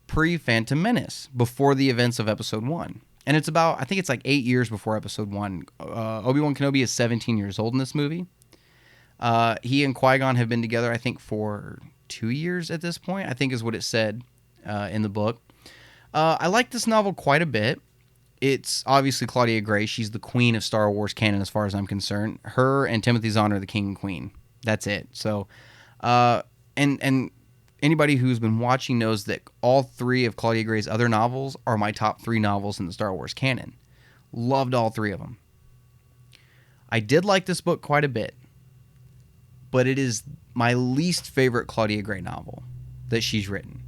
pre-Phantom Menace, before the events of Episode 1. And it's about, I think it's like 8 years before Episode 1. Obi-Wan Kenobi is 17 years old in this movie. He and Qui-Gon have been together, I think, for 2 years at this point, I think is what it said in the book. I like this novel quite a bit. It's obviously Claudia Gray. She's the queen of Star Wars canon as far as I'm concerned. Her and Timothy Zahn are the king and queen. That's it. So, and anybody who's been watching knows that all three of Claudia Gray's other novels are my top 3 novels in the Star Wars canon. Loved all 3 of them. I did like this book quite a bit, but it is my least favorite Claudia Gray novel that she's written.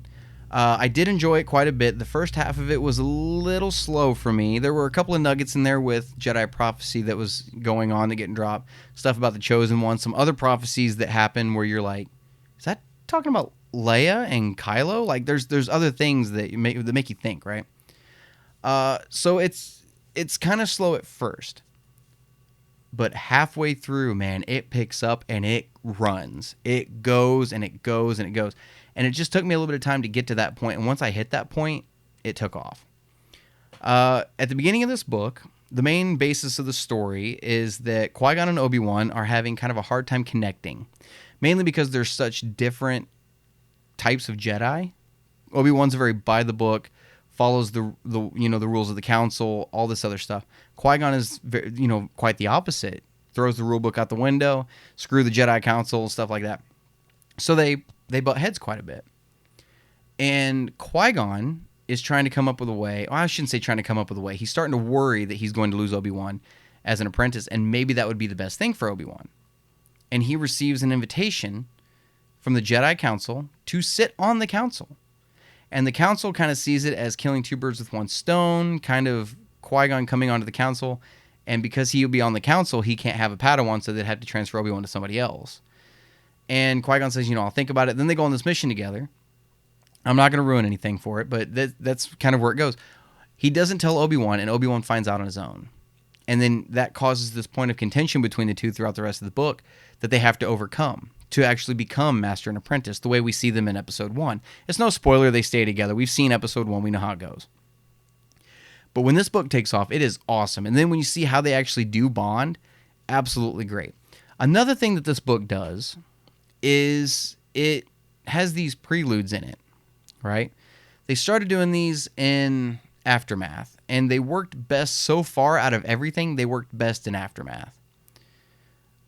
I did enjoy it quite a bit. The first half of it was a little slow for me. There were a couple of nuggets in there with Jedi prophecy that was going on, that getting dropped. Stuff about the Chosen One. Some other prophecies that happen where you're like, is that talking about Leia and Kylo? Like, there's other things that make you think, right? So it's kind of slow at first. But halfway through, man, it picks up and it runs. It goes and it goes and it goes. And it just took me a little bit of time to get to that point. And once I hit that point, it took off. At the beginning of this book, the main basis of the story is that Qui-Gon and Obi-Wan are having kind of a hard time connecting. Mainly because there's such different types of Jedi. Obi-Wan's very by the book, follows the rules of the council, all this other stuff. Qui-Gon is quite the opposite. Throws the rule book out the window, screw the Jedi Council, stuff like that. So they butt heads quite a bit. And Qui-Gon is trying to come up with a way. Well, I shouldn't say trying to come up with a way. He's starting to worry that he's going to lose Obi-Wan as an apprentice, and maybe that would be the best thing for Obi-Wan. And he receives an invitation from the Jedi Council to sit on the council. And the council kind of sees it as killing 2 birds with 1 stone, kind of Qui-Gon coming onto the council. And because he'll be on the council, he can't have a Padawan, so they'd have to transfer Obi-Wan to somebody else. And Qui-Gon says, I'll think about it. Then they go on this mission together. I'm not going to ruin anything for it, but that's kind of where it goes. He doesn't tell Obi-Wan, and Obi-Wan finds out on his own. And then that causes this point of contention between the two throughout the rest of the book that they have to overcome to actually become Master and Apprentice, the way we see them in Episode 1. It's no spoiler, they stay together. We've seen Episode 1, we know how it goes. But when this book takes off, it is awesome. And then when you see how they actually do bond, absolutely great. Another thing that this book does is it has these preludes in it, right? They started doing these in Aftermath, and they worked best so far out of everything. They worked best in Aftermath.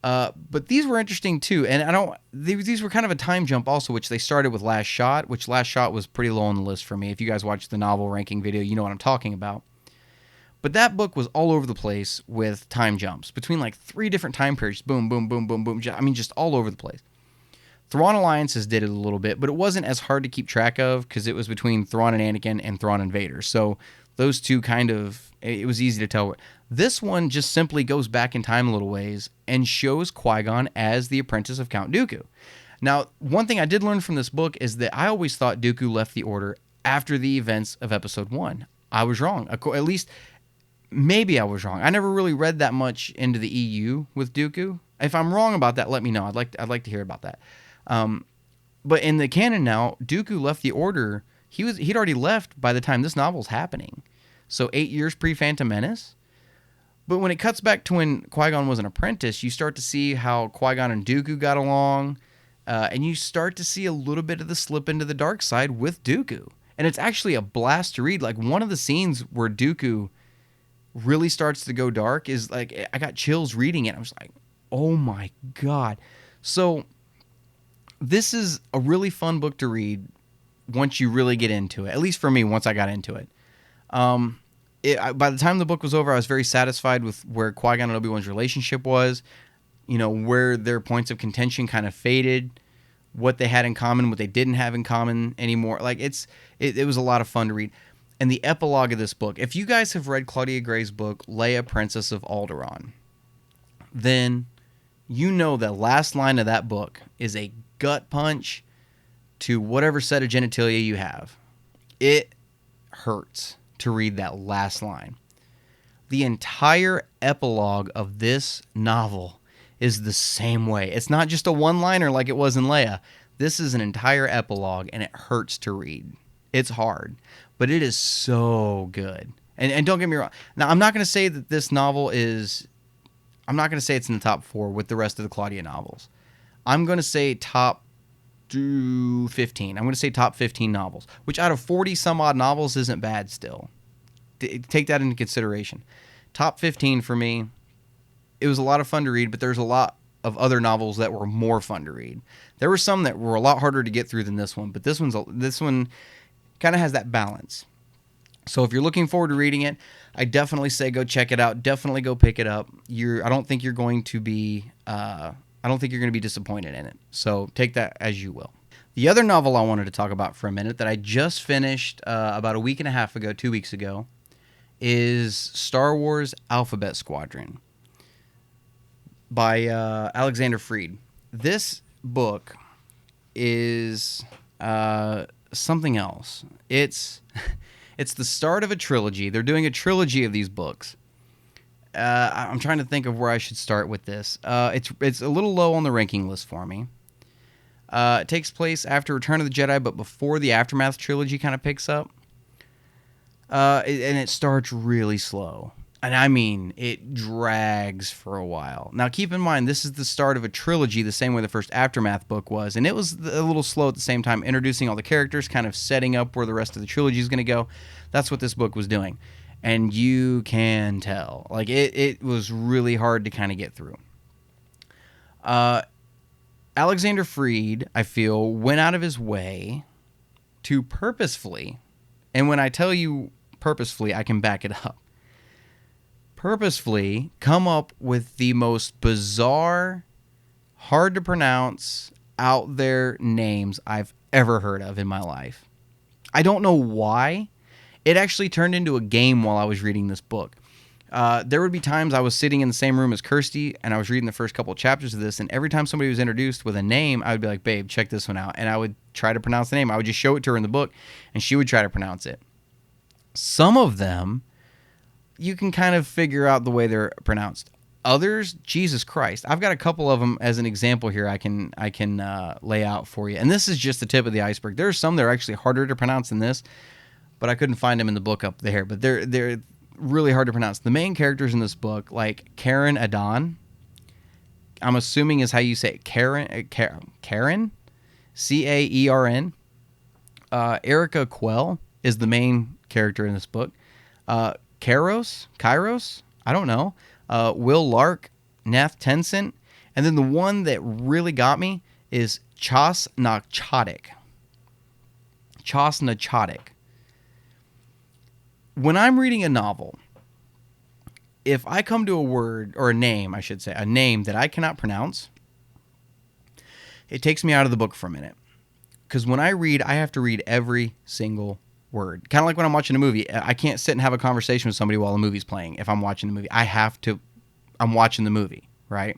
But these were interesting too, and these were kind of a time jump also, which they started with Last Shot, which Last Shot was pretty low on the list for me. If you guys watched the novel ranking video, you know what I'm talking about. But that book was all over the place with time jumps between like 3 different time periods. Boom, boom, boom, boom, boom. I mean, just all over the place. Thrawn Alliances did it a little bit, but it wasn't as hard to keep track of because it was between Thrawn and Anakin and Thrawn and Vader. So those two it was easy to tell. This one just simply goes back in time a little ways and shows Qui-Gon as the apprentice of Count Dooku. Now, one thing I did learn from this book is that I always thought Dooku left the Order after the events of Episode 1. I was wrong. At least, maybe I was wrong. I never really read that much into the EU with Dooku. If I'm wrong about that, let me know. I'd like to hear about that. But in the canon now, Dooku left the Order. He'd already left by the time this novel's happening. So 8 years pre-Phantom Menace. But when it cuts back to when Qui-Gon was an apprentice, you start to see how Qui-Gon and Dooku got along. And you start to see a little bit of the slip into the dark side with Dooku. And it's actually a blast to read. Like, one of the scenes where Dooku really starts to go dark is like, I got chills reading it. I was like, oh my God. So this is a really fun book to read once you really get into it. At least for me, once I got into it. By the time the book was over, I was very satisfied with where Qui-Gon and Obi-Wan's relationship was. where their points of contention kind of faded, what they had in common, what they didn't have in common anymore. Like it was a lot of fun to read. And the epilogue of this book, if you guys have read Claudia Gray's book, Leia, Princess of Alderaan, then you know the last line of that book is a gut punch to whatever set of genitalia you have. It hurts to read that last line. The entire epilogue of this novel is the same way. It's not just a one-liner like it was in Leia. This is an entire epilogue, and it hurts to read. It's hard, but it is so good. And don't get me wrong. Now, I'm not going to say that this novel is... I'm not going to say it's in the top 4 with the rest of the Claudia novels. I'm going to say top 15. I'm going to say top 15 novels, which out of 40-some-odd novels isn't bad still. Take that into consideration. Top 15 for me. It was a lot of fun to read, but there's a lot of other novels that were more fun to read. There were some that were a lot harder to get through than this one, but this one kind of has that balance. So if you're looking forward to reading it, I definitely say go check it out. Definitely go pick it up. I don't think you're going to be disappointed in it. So take that as you will. The other novel I wanted to talk about for a minute that I just finished about a week and a half ago, 2 weeks ago, is Star Wars Alphabet Squadron by Alexander Freed. This book is something else. It's the start of a trilogy. They're doing a trilogy of these books. I'm trying to think of where I should start with this. It's a little low on the ranking list for me. It takes place after Return of the Jedi, but before the Aftermath trilogy kind of picks up. And it starts really slow. And I mean, it drags for a while. Now, keep in mind, this is the start of a trilogy the same way the first Aftermath book was. And it was a little slow at the same time, introducing all the characters, kind of setting up where the rest of the trilogy is going to go. That's what this book was doing. And you can tell. Like, it was really hard to kind of get through. Alexander Freed, I feel, went out of his way to purposefully, and when I tell you purposefully, I can back it up, purposefully come up with the most bizarre, hard to pronounce, out there names I've ever heard of in my life. I don't know why. It actually turned into a game while I was reading this book. There would be times I was sitting in the same room as Kirsty, and I was reading the first couple of chapters of this, and every time somebody was introduced with a name, I would be like, babe, check this one out. And I would try to pronounce the name. I would just show it to her in the book, and she would try to pronounce it. Some of them, you can kind of figure out the way they're pronounced. Others, Jesus Christ. I've got a couple of them as an example here I can lay out for you. And this is just the tip of the iceberg. There are some that are actually harder to pronounce than this, but I couldn't find them in the book up there. But they're really hard to pronounce. The main characters in this book, like Karen Adon, I'm assuming is how you say it. Karen, Caern. Erica Quell is the main character in this book. Kairos, I don't know. Will Lark, Nath Tensent, and then the one that really got me is Chas Nachadek. When I'm reading a novel, if I come to a word, or a name, I should say, a name that I cannot pronounce, it takes me out of the book for a minute. Because when I read, I have to read every single word. Kind of like when I'm watching a movie. I can't sit and have a conversation with somebody while the movie's playing. If I'm watching the movie, I'm watching the movie, right?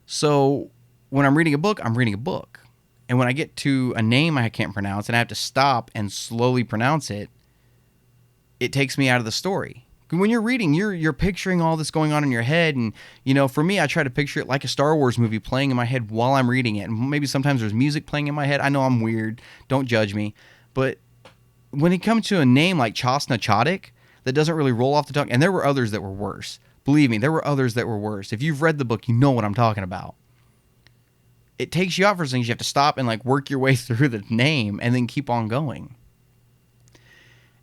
So when I'm reading a book, I'm reading a book. And when I get to a name I can't pronounce and I have to stop and slowly pronounce it, it takes me out of the story. When you're reading, you're picturing all this going on in your head. And, for me, I try to picture it like a Star Wars movie playing in my head while I'm reading it. And maybe sometimes there's music playing in my head. I know I'm weird. Don't judge me. But when it comes to a name like Chas Nachadek that doesn't really roll off the tongue, and there were others that were worse. Believe me, there were others that were worse. If you've read the book, you know what I'm talking about. It takes you out for things. You have to stop and work your way through the name and then keep on going.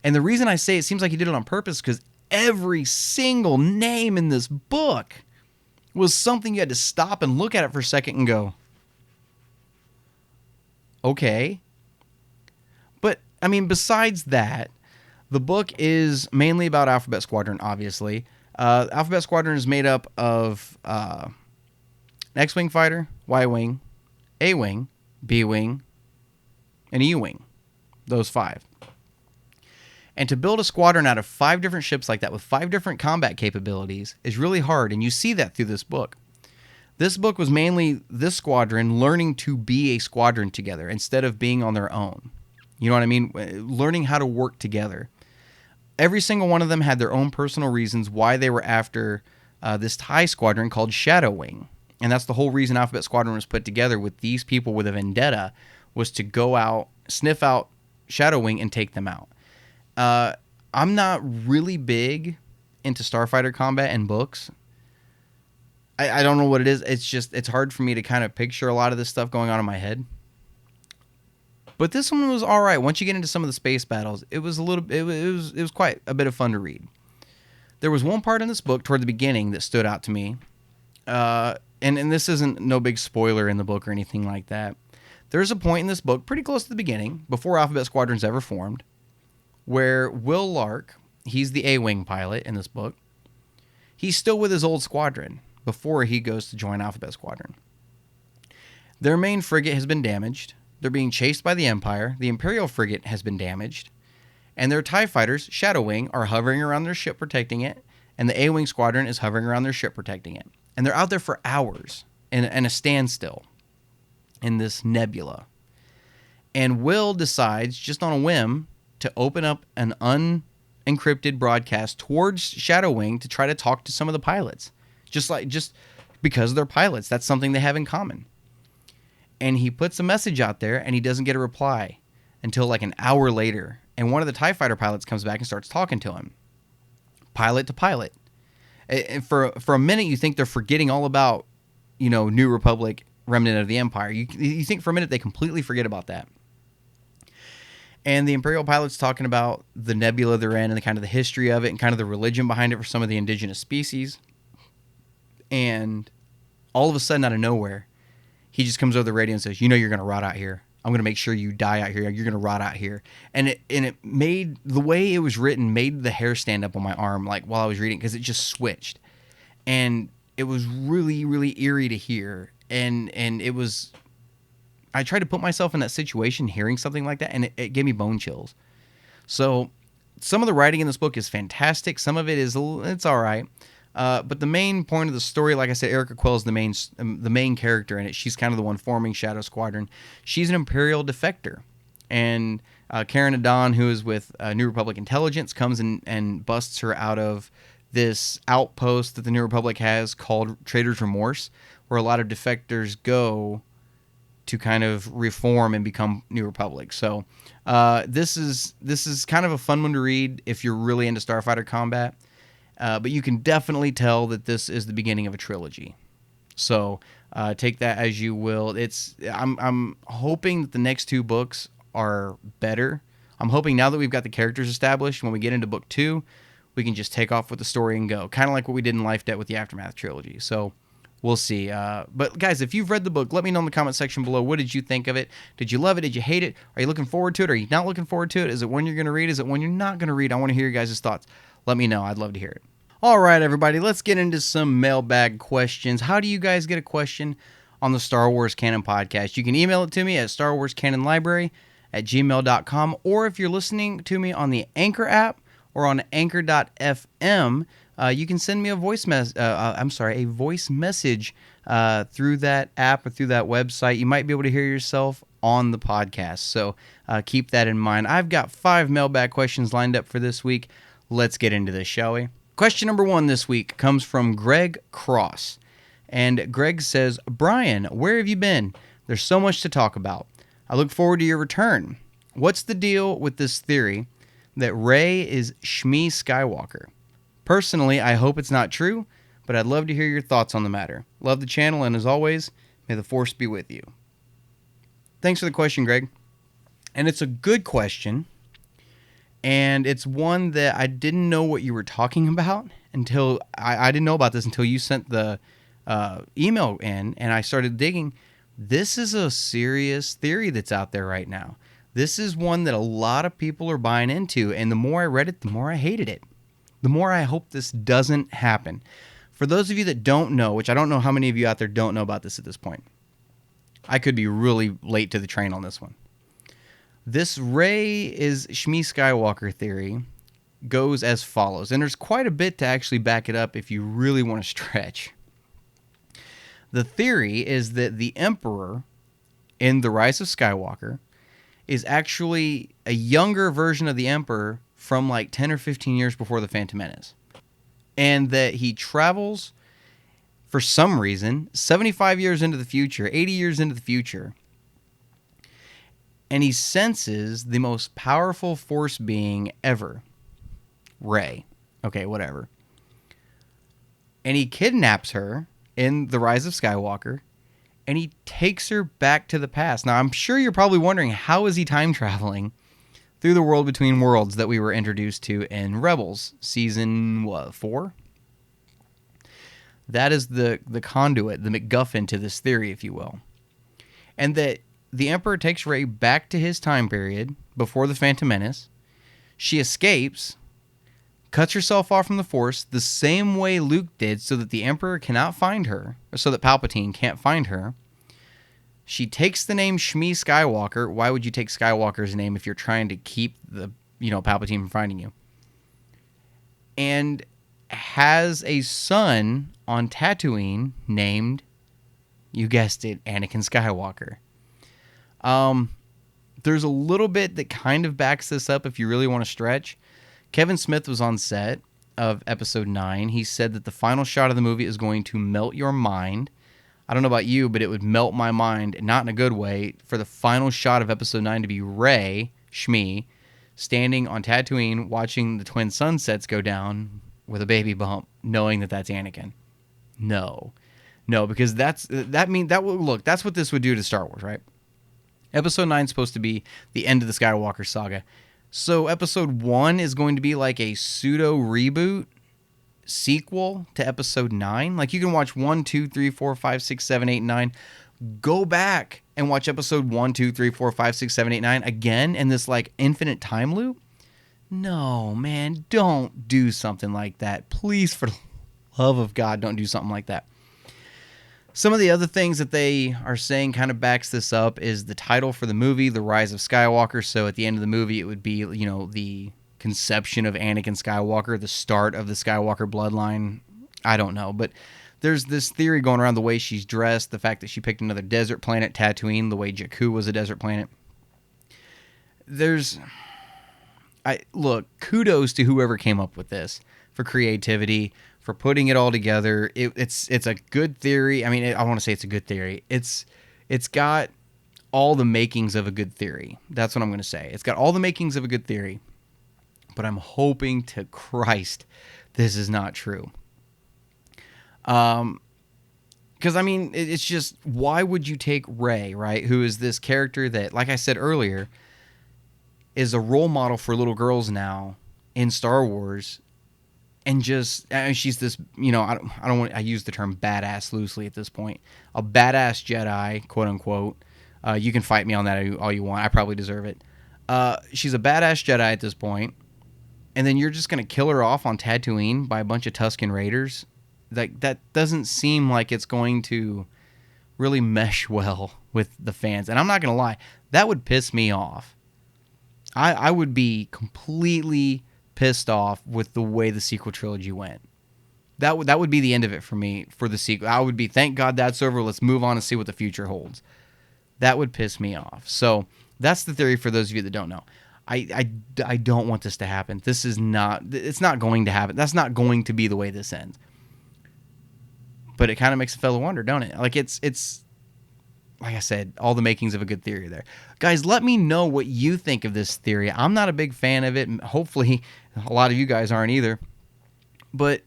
And the reason I say it seems like he did it on purpose because every single name in this book was something you had to stop and look at it for a second and go, okay. But, besides that, the book is mainly about Alphabet Squadron, obviously. Alphabet Squadron is made up of an X-Wing fighter, Y-Wing, A-Wing, B-Wing, and E-Wing. Those 5. And to build a squadron out of 5 different ships like that with 5 different combat capabilities is really hard, and you see that through this book. This book was mainly this squadron learning to be a squadron together instead of being on their own. You know what I mean? Learning how to work together. Every single one of them had their own personal reasons why they were after this TIE squadron called Shadow Wing. And that's the whole reason Alphabet Squadron was put together with these people with a vendetta, was to go out, sniff out Shadow Wing, and take them out. I'm not really big into starfighter combat and books. I don't know what it is. It's hard for me to kind of picture a lot of this stuff going on in my head. But this one was all right. Once you get into some of the space battles, it was quite a bit of fun to read. There was one part in this book toward the beginning that stood out to me. And this isn't no big spoiler in the book or anything like that. There's a point in this book, pretty close to the beginning, before Alphabet Squadron's ever formed, where Will Lark, he's the A-Wing pilot in this book, he's still with his old squadron before he goes to join Alphabet Squadron. Their main frigate has been damaged. They're being chased by the Empire. The Imperial frigate has been damaged. And their TIE fighters, Shadow Wing, are hovering around their ship protecting it. And the A-Wing squadron is hovering around their ship protecting it. And they're out there for hours in a standstill in this nebula. And Will decides, just on a whim, to open up an unencrypted broadcast towards Shadow Wing to try to talk to some of the pilots. Just because they're pilots. That's something they have in common. And he puts a message out there, and he doesn't get a reply until like an hour later. And one of the TIE fighter pilots comes back and starts talking to him. Pilot to pilot. And for a minute, you think they're forgetting all about, New Republic, Remnant of the Empire. You think for a minute they completely forget about that. And the Imperial pilot's talking about the nebula they're in and the kind of the history of it and kind of the religion behind it for some of the indigenous species. And all of a sudden, out of nowhere, he just comes over the radio and says, you're going to rot out here. I'm going to make sure you die out here. You're going to rot out here. And it made, the way it was written, made the hair stand up on my arm, like while I was reading, because it just switched. And it was really, really eerie to hear. And it was, I tried to put myself in that situation, hearing something like that, and it gave me bone chills. So some of the writing in this book is fantastic. Some of it it's all right. But the main point of the story, like I said, Erica Quell is the main character in it. She's kind of the one forming Shadow Squadron. She's an Imperial defector. And Karen Adan, who is with New Republic Intelligence, comes and busts her out of this outpost that the New Republic has called Trader's Remorse, where a lot of defectors go to kind of reform and become New Republic. So this is kind of a fun one to read if you're really into starfighter combat. But you can definitely tell that this is the beginning of a trilogy. So take that as you will. I'm hoping that the next 2 books are better. I'm hoping now that we've got the characters established, when we get into book 2, we can just take off with the story and go. Kind of like what we did in Life Debt with the Aftermath trilogy. So we'll see. But guys, if you've read the book, let me know in the comment section below. What did you think of it? Did you love it? Did you hate it? Are you looking forward to it? Are you not looking forward to it? Is it one you're going to read? Is it one you're not going to read? I want to hear your guys' thoughts. Let me know. I'd love to hear it. All right, everybody, let's get into some mailbag questions. How do you guys get a question on the Star Wars Canon Podcast? You can email it to me at starwarscanonlibrary@gmail.com, or if you're listening to me on the Anchor app or on anchor.fm, you can send me a voice message through that app or through that website. You might be able to hear yourself on the podcast, so keep that in mind. I've got 5 mailbag questions lined up for this week. Let's get into this, shall we? Question number 1 this week comes from Greg Cross. And Greg says, Brian, where have you been? There's so much to talk about. I look forward to your return. What's the deal with this theory that Rey is Shmi Skywalker? Personally, I hope it's not true, but I'd love to hear your thoughts on the matter. Love the channel, and as always, may the Force be with you. Thanks for the question, Greg. And it's a good question. And it's one that I didn't know what you were talking about until I didn't know about this until you sent the email in, and I started digging. This is a serious theory that's out there right now. This is one that a lot of people are buying into, and the more I read it, the more I hated it. The more I hope this doesn't happen. For those of you that don't know, which I don't know how many of you out there don't know about this at this point, I could be really late to the train on this one. This Rey is Shmi Skywalker theory goes as follows, and there's quite a bit to actually back it up if you really want to stretch. The theory is that the Emperor in The Rise of Skywalker is actually a younger version of the Emperor from like 10 or 15 years before The Phantom Menace. And that he travels, for some reason, 75 years into the future, 80 years into the future, and he senses the most powerful Force being ever, Rey. Okay, whatever. And he kidnaps her in The Rise of Skywalker, and he takes her back to the past. Now, I'm sure you're probably wondering, how is he time traveling through the world between worlds that we were introduced to in Rebels, season 4? That is the conduit, the MacGuffin to this theory, if you will. And that the Emperor takes Rey back to his time period before the Phantom Menace. She escapes, cuts herself off from the Force the same way Luke did so that the Emperor cannot find her, or so that Palpatine can't find her. She takes the name Shmi Skywalker. Why would you take Skywalker's name if you're trying to keep Palpatine from finding you? And has a son on Tatooine named, you guessed it, Anakin Skywalker. There's a little bit that kind of backs this up if you really want to stretch. Kevin Smith was on set of Episode 9. He said that the final shot of the movie is going to melt your mind. I don't know about you, but it would melt my mind, not in a good way, for the final shot of Episode 9 to be Rey, Shmi, standing on Tatooine watching the twin sunsets go down with a baby bump, knowing that that's Anakin. No, because that's what this would do to Star Wars, right? Episode 9 is supposed to be the end of the Skywalker saga. So Episode 1 is going to be like a pseudo reboot sequel to Episode 9. Like, you can watch 1, 2, 3, 4, 5, 6, 7, 8, 9. Go back and watch Episode 1, 2, 3, 4, 5, 6, 7, 8, 9 again in this like infinite time loop. No, man, don't do something like that. Please, for the love of God, don't do something like that. Some of the other things that they are saying kind of backs this up is the title for the movie, The Rise of Skywalker. So at the end of the movie, it would be, the conception of Anakin Skywalker, the start of the Skywalker bloodline. I don't know, but there's this theory going around the way she's dressed, the fact that she picked another desert planet, Tatooine, the way Jakku was a desert planet. Look, kudos to whoever came up with this for creativity, for putting it all together. It's a good theory. I mean, I want to say it's a good theory. It's got all the makings of a good theory. That's what I'm going to say. It's got all the makings of a good theory, but I'm hoping to Christ this is not true. Because, I mean, it's just, why would you take Rey, right, who is this character that, like I said earlier, is a role model for little girls now in Star Wars, and she's this, I use the term badass loosely at this point, a badass Jedi, quote unquote. You can fight me on that all you want. I probably deserve it. She's a badass Jedi at this point, and then you're just going to kill her off on Tatooine by a bunch of Tusken Raiders. That doesn't seem like it's going to really mesh well with the fans. And I'm not going to lie, that would piss me off. I would be completely pissed off with the way the sequel trilogy went. That would be the end of it for me for the sequel. I would be, thank God that's over. Let's move on and see what the future holds. That would piss me off. So that's the theory for those of you that don't know. I don't want this to happen. It's not going to happen. That's not going to be the way this ends. But it kind of makes a fellow wonder, don't it? Like, it's like I said, all the makings of a good theory there. Guys, let me know what you think of this theory. I'm not a big fan of it. Hopefully, a lot of you guys aren't either. But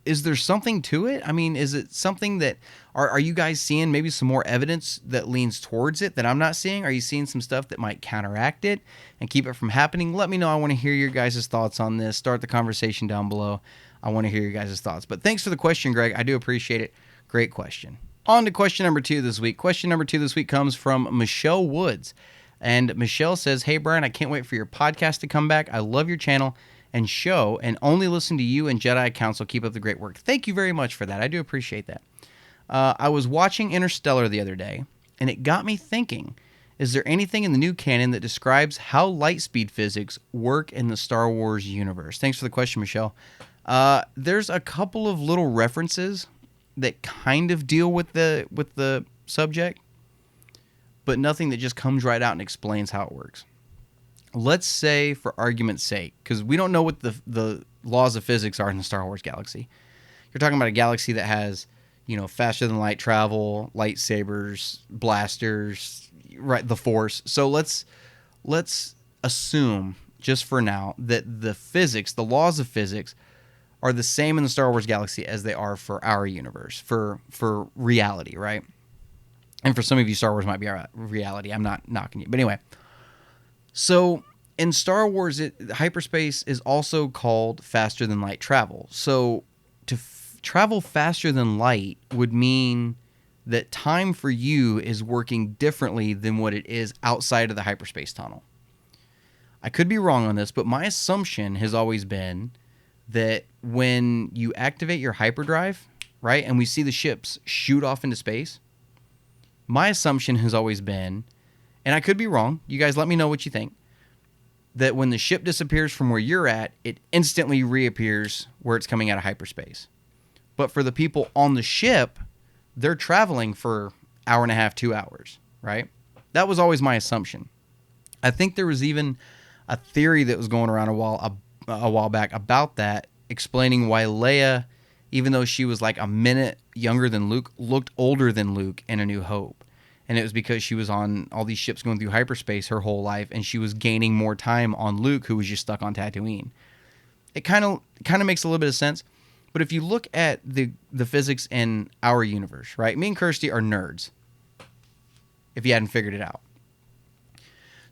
is there something to it? I mean, is it something that... Are you guys seeing maybe some more evidence that leans towards it that I'm not seeing? Are you seeing some stuff that might counteract it and keep it from happening? Let me know. I want to hear your guys' thoughts on this. Start the conversation down below. I want to hear your guys' thoughts. But thanks for the question, Greg. I do appreciate it. Great question. On to question number 2 this week. Question number 2 this week comes from Michelle Woods. And Michelle says, "Hey, Brian, I can't wait for your podcast to come back. I love your channel and show, and only listen to you and Jedi Council. Keep up the great work. Thank you very much for that. I do appreciate that. I was watching Interstellar the other day, and it got me thinking, is there anything in the new canon that describes how light speed physics work in the Star Wars universe? Thanks for the question, Michelle. There's a couple of little references that kind of deal with the subject, but nothing that just comes right out and explains how it works. Let's say, for argument's sake, because we don't know what the laws of physics are in the Star Wars galaxy. You're talking about a galaxy that has, faster than light travel, lightsabers, blasters, right? The Force. So let's assume, just for now, that the laws of physics, are the same in the Star Wars galaxy as they are for our universe, for reality, right? And for some of you, Star Wars might be our reality. I'm not knocking you. But anyway, so in Star Wars, hyperspace is also called faster than light travel. So to travel faster than light would mean that time for you is working differently than what it is outside of the hyperspace tunnel. I could be wrong on this, but my assumption has always been that when you activate your hyperdrive, right, and we see the ships shoot off into space, my assumption has always been, and I could be wrong, you guys let me know what you think, that when the ship disappears from where you're at, it instantly reappears where it's coming out of hyperspace. But for the people on the ship, they're traveling for hour and a half, 2 hours, right? That was always my assumption. I think there was even a theory that was going around a while back about that, explaining why Leia, even though she was like a minute younger than Luke, looked older than Luke in A New Hope. And it was because she was on all these ships going through hyperspace her whole life, and she was gaining more time on Luke, who was just stuck on Tatooine. It kind of makes a little bit of sense. But if you look at the physics in our universe, right? Me and Kirsty are nerds, if you hadn't figured it out.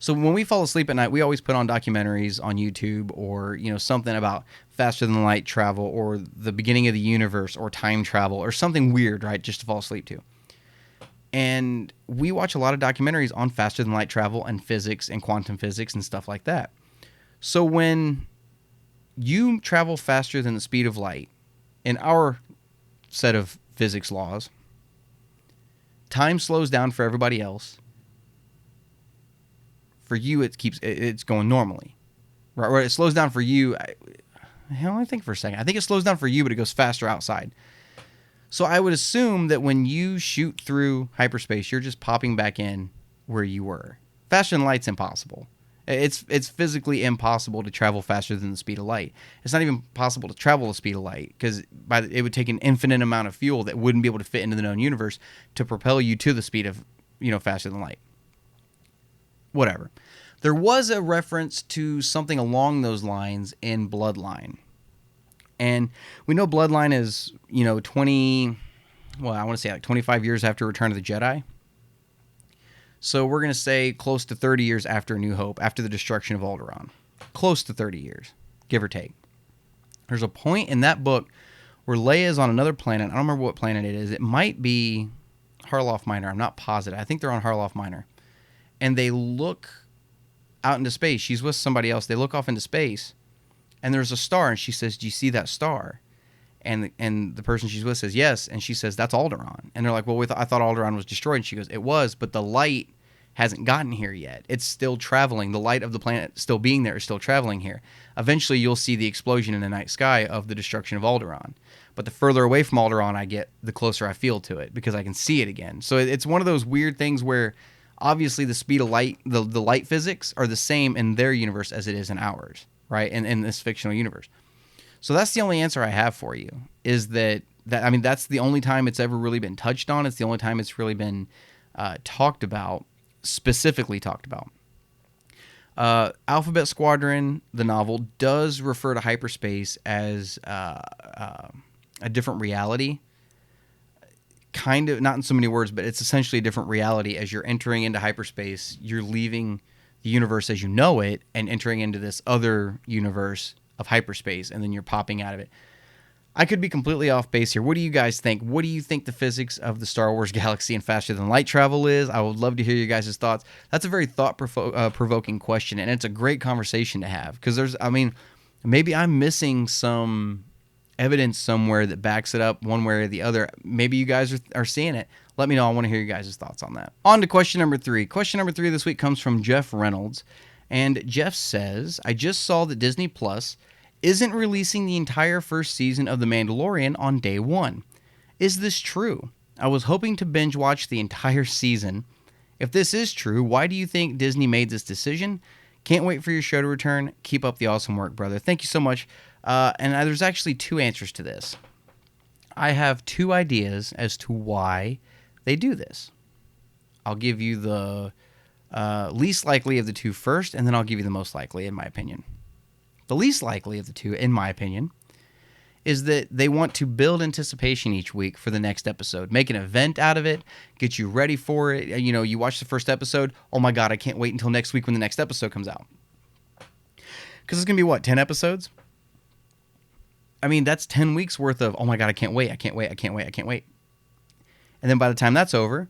So when we fall asleep at night, we always put on documentaries on YouTube, or something about faster than light travel, or the beginning of the universe, or time travel, or something weird, right? Just to fall asleep to. And we watch a lot of documentaries on faster than light travel and physics and quantum physics and stuff like that. So when you travel faster than the speed of light, in our set of physics laws, time slows down for everybody else. For you, it's going normally, right? Or it slows down for you. I think for a second. I think it slows down for you, but it goes faster outside. So I would assume that when you shoot through hyperspace, you're just popping back in where you were. Faster than light's impossible. It's physically impossible to travel faster than the speed of light. It's not even possible to travel the speed of light, because it would take an infinite amount of fuel that wouldn't be able to fit into the known universe to propel you to the speed of, faster than light. Whatever. There was a reference to something along those lines in Bloodline. And we know Bloodline is, 25 years after Return of the Jedi. So we're going to say close to 30 years after A New Hope, after the destruction of Alderaan. Close to 30 years, give or take. There's a point in that book where Leia is on another planet. I don't remember what planet it is. It might be Harloff Minor. I'm not positive. I think they're on Harloff Minor. And they look out into space. She's with somebody else. They look off into space, and there's a star, and she says, "Do you see that star?" And the person she's with says, "Yes." And she says, "That's Alderaan." And they're like, "Well, I thought Alderaan was destroyed." And she goes, "It was, but the light hasn't gotten here yet. It's still traveling. The light of the planet still being there is still traveling here. Eventually, you'll see the explosion in the night sky of the destruction of Alderaan. But the further away from Alderaan I get, the closer I feel to it, because I can see it again." So it's one of those weird things where obviously the speed of light, the light physics are the same in their universe as it is in ours, right? In this fictional universe. So that's the only answer I have for you, is that's the only time it's ever really been touched on. It's the only time it's really been talked about, specifically talked about. Alphabet Squadron, the novel, does refer to hyperspace as a different reality. Kind of, not in so many words, but it's essentially a different reality. As you're entering into hyperspace, you're leaving the universe as you know it and entering into this other universe of hyperspace, and then you're popping out of it. I could be completely off base here. What do you guys think? What do you think the physics of the Star Wars galaxy and faster than light travel is? I would love to hear your guys' thoughts. That's a very thought-provoking question, and it's a great conversation to have, because Maybe I'm missing some evidence somewhere that backs it up one way or the other. Maybe you guys are seeing it. Let me know. I want to hear you guys' thoughts on that. On to question number 3. Question number 3 this week comes from Jeff Reynolds. And Jeff says, I just saw that Disney Plus isn't releasing the entire first season of The Mandalorian on day 1. Is this true? I was hoping to binge watch the entire season. If this is true, why do you think Disney made this decision? Can't wait for your show to return. Keep up the awesome work, brother. Thank you so much. And there's actually 2 answers to this. I have 2 ideas as to why they do this. I'll give you the least likely of the 2 first, and then I'll give you the most likely, in my opinion. The least likely of the 2, in my opinion, is that they want to build anticipation each week for the next episode. Make an event out of it, get you ready for it. You know, you watch the first episode, oh my God, I can't wait until next week when the next episode comes out. Because it's going to be, what, 10 episodes? I mean, that's 10 weeks worth of, oh my God, I can't wait. And then by the time that's over,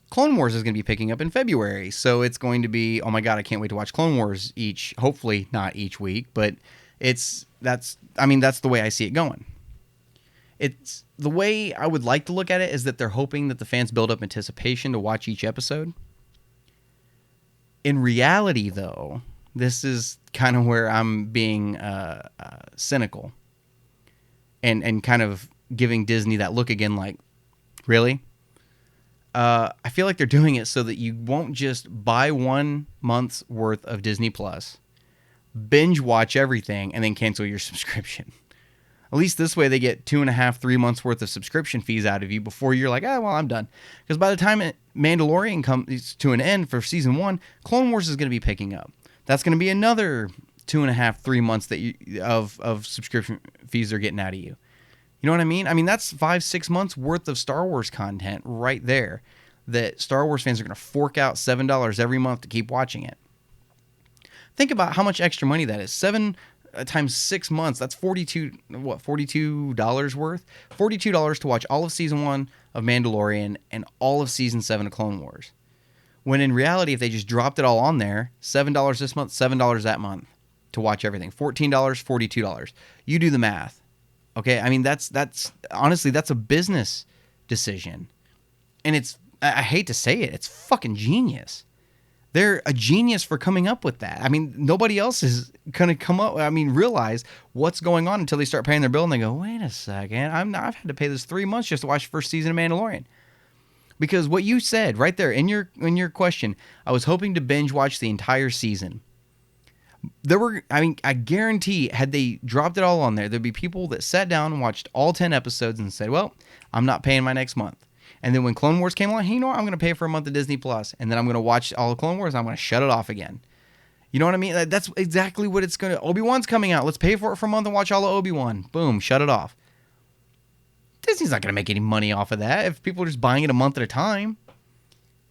Clone Wars is going to be picking up in February. So it's going to be, oh my God, I can't wait to watch Clone Wars hopefully not each week, but that's the way I see it going. It's the way I would like to look at it is that they're hoping that the fans build up anticipation to watch each episode. In reality, though, this is kind of where I'm being cynical and kind of giving Disney that look again, like, really? I feel like they're doing it so that you won't just buy 1 month's worth of Disney Plus, binge watch everything, and then cancel your subscription. At least this way they get 2.5, 3 months worth of subscription fees out of you before you're like, I'm done. Because by the time Mandalorian comes to an end for season 1, Clone Wars is going to be picking up. That's going to be another 2.5, 3 months of subscription fees they're getting out of you. You know what I mean? I mean, that's 5, 6 months worth of Star Wars content right there that Star Wars fans are going to fork out $7 every month to keep watching it. Think about how much extra money that is. 7 times 6 months, that's $42 worth? $42 to watch all of Season 1 of Mandalorian and all of Season 7 of Clone Wars. When in reality, if they just dropped it all on there, $7 this month, $7 that month to watch everything. $14, $42. You do the math. Okay? I mean, that's honestly, that's a business decision. And I hate to say it, it's fucking genius. They're a genius for coming up with that. I mean, nobody else is going to realize what's going on until they start paying their bill and they go, wait a second, I've had to pay this 3 months just to watch the first season of Mandalorian. Because what you said right there in your question, I was hoping to binge watch the entire season. I guarantee had they dropped it all on there'd be people that sat down and watched all 10 episodes and said, well, I'm not paying my next month. And then when Clone Wars came along, hey, you know what? I'm going to pay for a month of Disney Plus, and then I'm going to watch all of Clone Wars, and I'm going to shut it off again. You know what I mean? That's exactly what it's going to... Obi-Wan's coming out. Let's pay for it for a month and watch all of Obi-Wan. Boom, shut it off. Disney's not going to make any money off of that if people are just buying it a month at a time.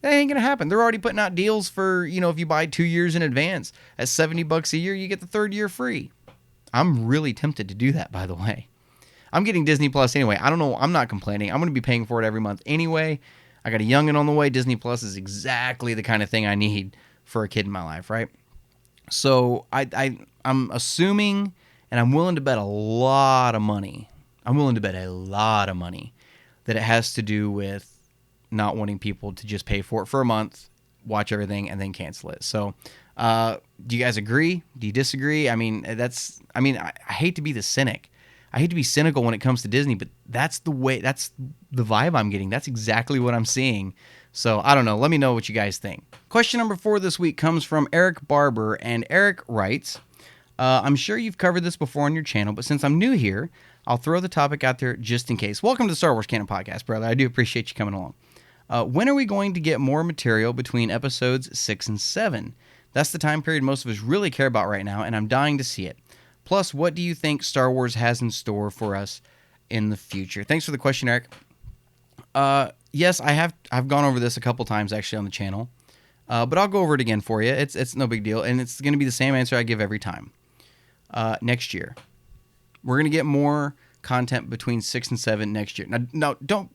That ain't going to happen. They're already putting out deals for, if you buy 2 years in advance at $70 a year, you get the third year free. I'm really tempted to do that, by the way. I'm getting Disney Plus anyway. I don't know. I'm not complaining. I'm going to be paying for it every month anyway. I got a youngin' on the way. Disney Plus is exactly the kind of thing I need for a kid in my life, right? So I'm assuming, and I'm willing to bet a lot of money. That it has to do with not wanting people to just pay for it for a month, watch everything, and then cancel it. So, do you guys agree? Do you disagree? I hate to be the cynic. I hate to be cynical when it comes to Disney, but that's the vibe I'm getting. That's exactly what I'm seeing. So I don't know. Let me know what you guys think. Question number 4 this week comes from Eric Barber, and Eric writes, I'm sure you've covered this before on your channel, but since I'm new here, I'll throw the topic out there just in case. Welcome to the Star Wars Canon Podcast, brother. I do appreciate you coming along. When are we going to get more material between episodes 6 and 7? That's the time period most of us really care about right now, and I'm dying to see it. Plus, what do you think Star Wars has in store for us in the future? Thanks for the question, Eric. Yes, I've gone over this a couple times actually on the channel, but I'll go over it again for you. It's no big deal, and it's going to be the same answer I give every time. Next year, we're going to get more content between 6 and 7 next year. Now, don't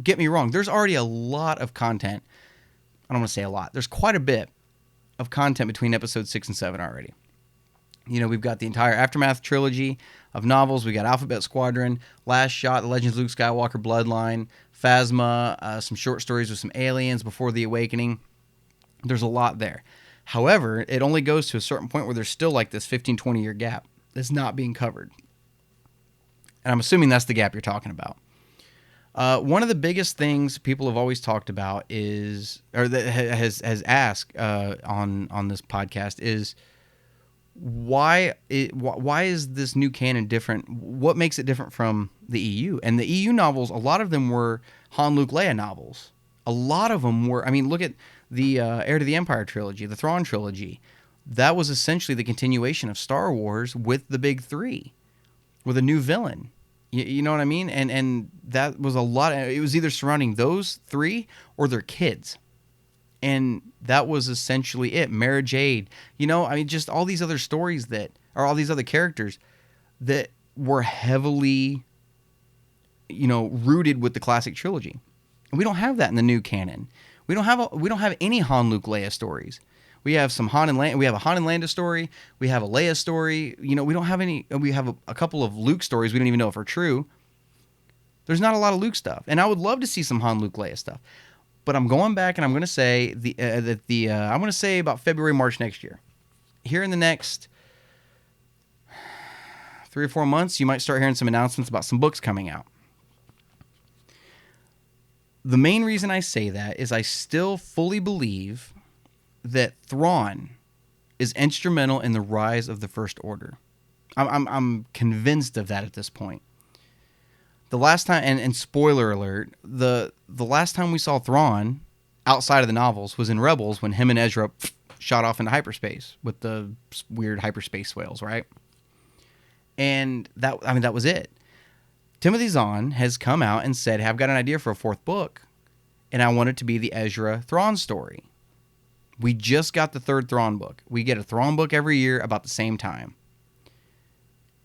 get me wrong. There's already a lot of content. I don't want to say a lot. There's quite a bit of content between episodes 6 and 7 already. We've got the entire Aftermath trilogy of novels. We got Alphabet Squadron, Last Shot, The Legends of Luke Skywalker, Bloodline, Phasma, some short stories with some aliens before the Awakening. There's a lot there. However, it only goes to a certain point where there's still like this 15, 20-year gap that's not being covered. And I'm assuming that's the gap you're talking about. One of the biggest things people have always talked about is, or that has asked on this podcast is, why is this new canon different? What makes it different from the EU? And the EU novels, a lot of them were Han, Luke, Leia novels. A lot of them were, look at the Heir to the Empire trilogy, the Thrawn trilogy. That was essentially the continuation of Star Wars with the big three, with a new villain. You know what I mean? And that was a lot. It was either surrounding those three or their kids. And that was essentially it. Mara Jade, just all these other stories all these other characters that were heavily, rooted with the classic trilogy. And we don't have that in the new canon. We don't have any Han, Luke, Leia stories. We have some Han and Landa. We have a Han and Landa story. We have a Leia story. We don't have any. We have a couple of Luke stories. We don't even know if are true. There's not a lot of Luke stuff, and I would love to see some Han, Luke, Leia stuff. But I'm going back and I'm going to say I'm going to say about February, March next year. Here in the next 3 or 4 months, you might start hearing some announcements about some books coming out. The main reason I say that is I still fully believe that Thrawn is instrumental in the rise of the First Order. I'm convinced of that at this point. The last time, and spoiler alert, the last time we saw Thrawn outside of the novels was in Rebels when him and Ezra shot off into hyperspace with the weird hyperspace whales, right? And that was it. Timothy Zahn has come out and said, hey, I've got an idea for a 4th book, and I want it to be the Ezra Thrawn story. We just got the 3rd Thrawn book. We get a Thrawn book every year about the same time.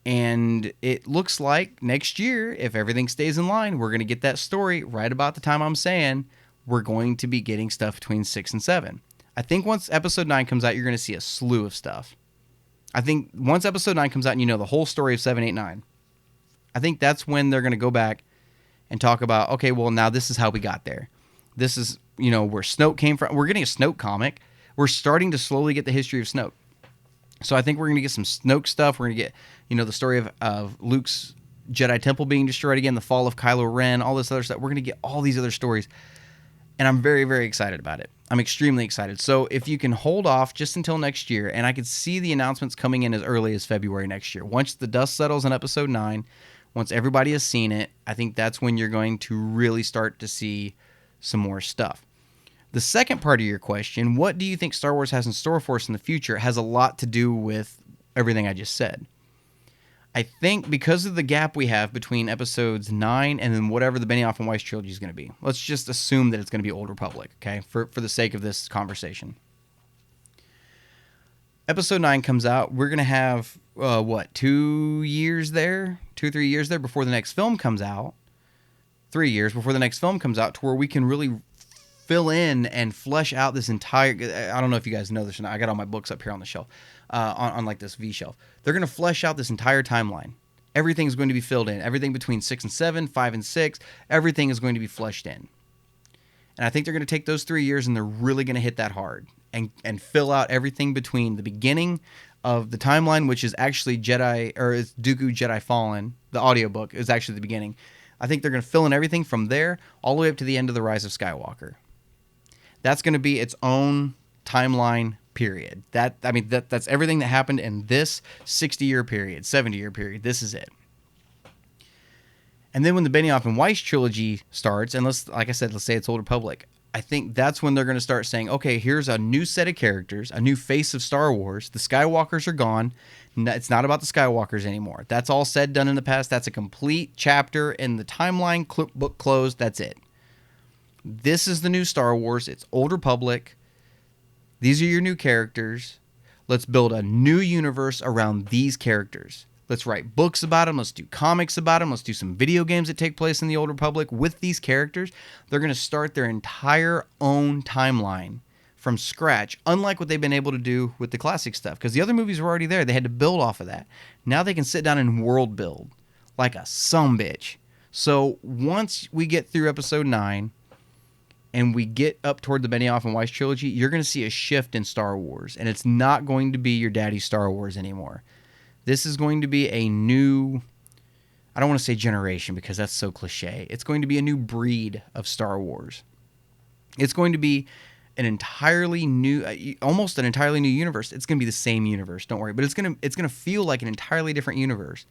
And it looks like next year, if everything stays in line, we're going to get that story right about the time I'm saying we're going to be getting stuff between 6 and 7. I think once episode 9 comes out, you're going to see a slew of stuff. I think once episode 9 comes out and you know the whole story of 7, 8, 9, I think that's when they're going to go back and talk about, okay, well, now this is how we got there. This is, where Snoke came from. We're getting a Snoke comic. We're starting to slowly get the history of Snoke. So I think we're going to get some Snoke stuff. We're going to get, the story of Luke's Jedi Temple being destroyed again, the fall of Kylo Ren, all this other stuff. We're going to get all these other stories. And I'm very, very excited about it. I'm extremely excited. So if you can hold off just until next year, and I could see the announcements coming in as early as February next year. Once the dust settles on episode 9, once everybody has seen it, I think that's when you're going to really start to see some more stuff. The second part of your question, what do you think Star Wars has in store for us in the future, has a lot to do with everything I just said. I think because of the gap we have between episodes 9 and then whatever the Benioff and Weiss trilogy is going to be, let's just assume that it's going to be Old Republic, okay, for the sake of this conversation. Episode 9 comes out. We're going to have, 2 years there? 2-3 years there before the next film comes out. 3 years before the next film comes out to where we can really fill in and flesh out this entire... I don't know if you guys know this or not. I got all my books up here on the shelf, on like this V shelf. They're going to flesh out this entire timeline. Everything's going to be filled in. Everything between 6 and 7, 5 and 6, everything is going to be fleshed in. And I think they're going to take those 3 years and they're really going to hit that hard and fill out everything between the beginning of the timeline, which is actually it's Dooku Jedi Fallen. The audiobook is actually the beginning. I think they're going to fill in everything from there all the way up to the end of the Rise of Skywalker. That's going to be its own timeline period. That's everything that happened in this 60-year period, 70-year period. This is it. And then when the Benioff and Weiss trilogy starts, and let's say it's Old Republic, I think that's when they're going to start saying, okay, here's a new set of characters, a new face of Star Wars. The Skywalkers are gone. It's not about the Skywalkers anymore. That's all said, done in the past. That's a complete chapter in the timeline, book closed. That's it. This is the new Star Wars. It's Old Republic. These are your new characters. Let's build a new universe around these characters. Let's write books about them. Let's do comics about them. Let's do some video games that take place in the Old Republic with these characters. They're going to start their entire own timeline from scratch, unlike what they've been able to do with the classic stuff, because the other movies were already there. They had to build off of that. Now they can sit down and world build like a sumbitch. So once we get through episode 9 and we get up toward the Benioff and Weiss trilogy, you're going to see a shift in Star Wars, and it's not going to be your daddy's Star Wars anymore. This is going to be a new, I don't want to say generation because that's so cliche. It's going to be a new breed of Star Wars. It's going to be an entirely new, almost an entirely new universe. It's going to be the same universe, don't worry, but it's going to feel like an entirely different universe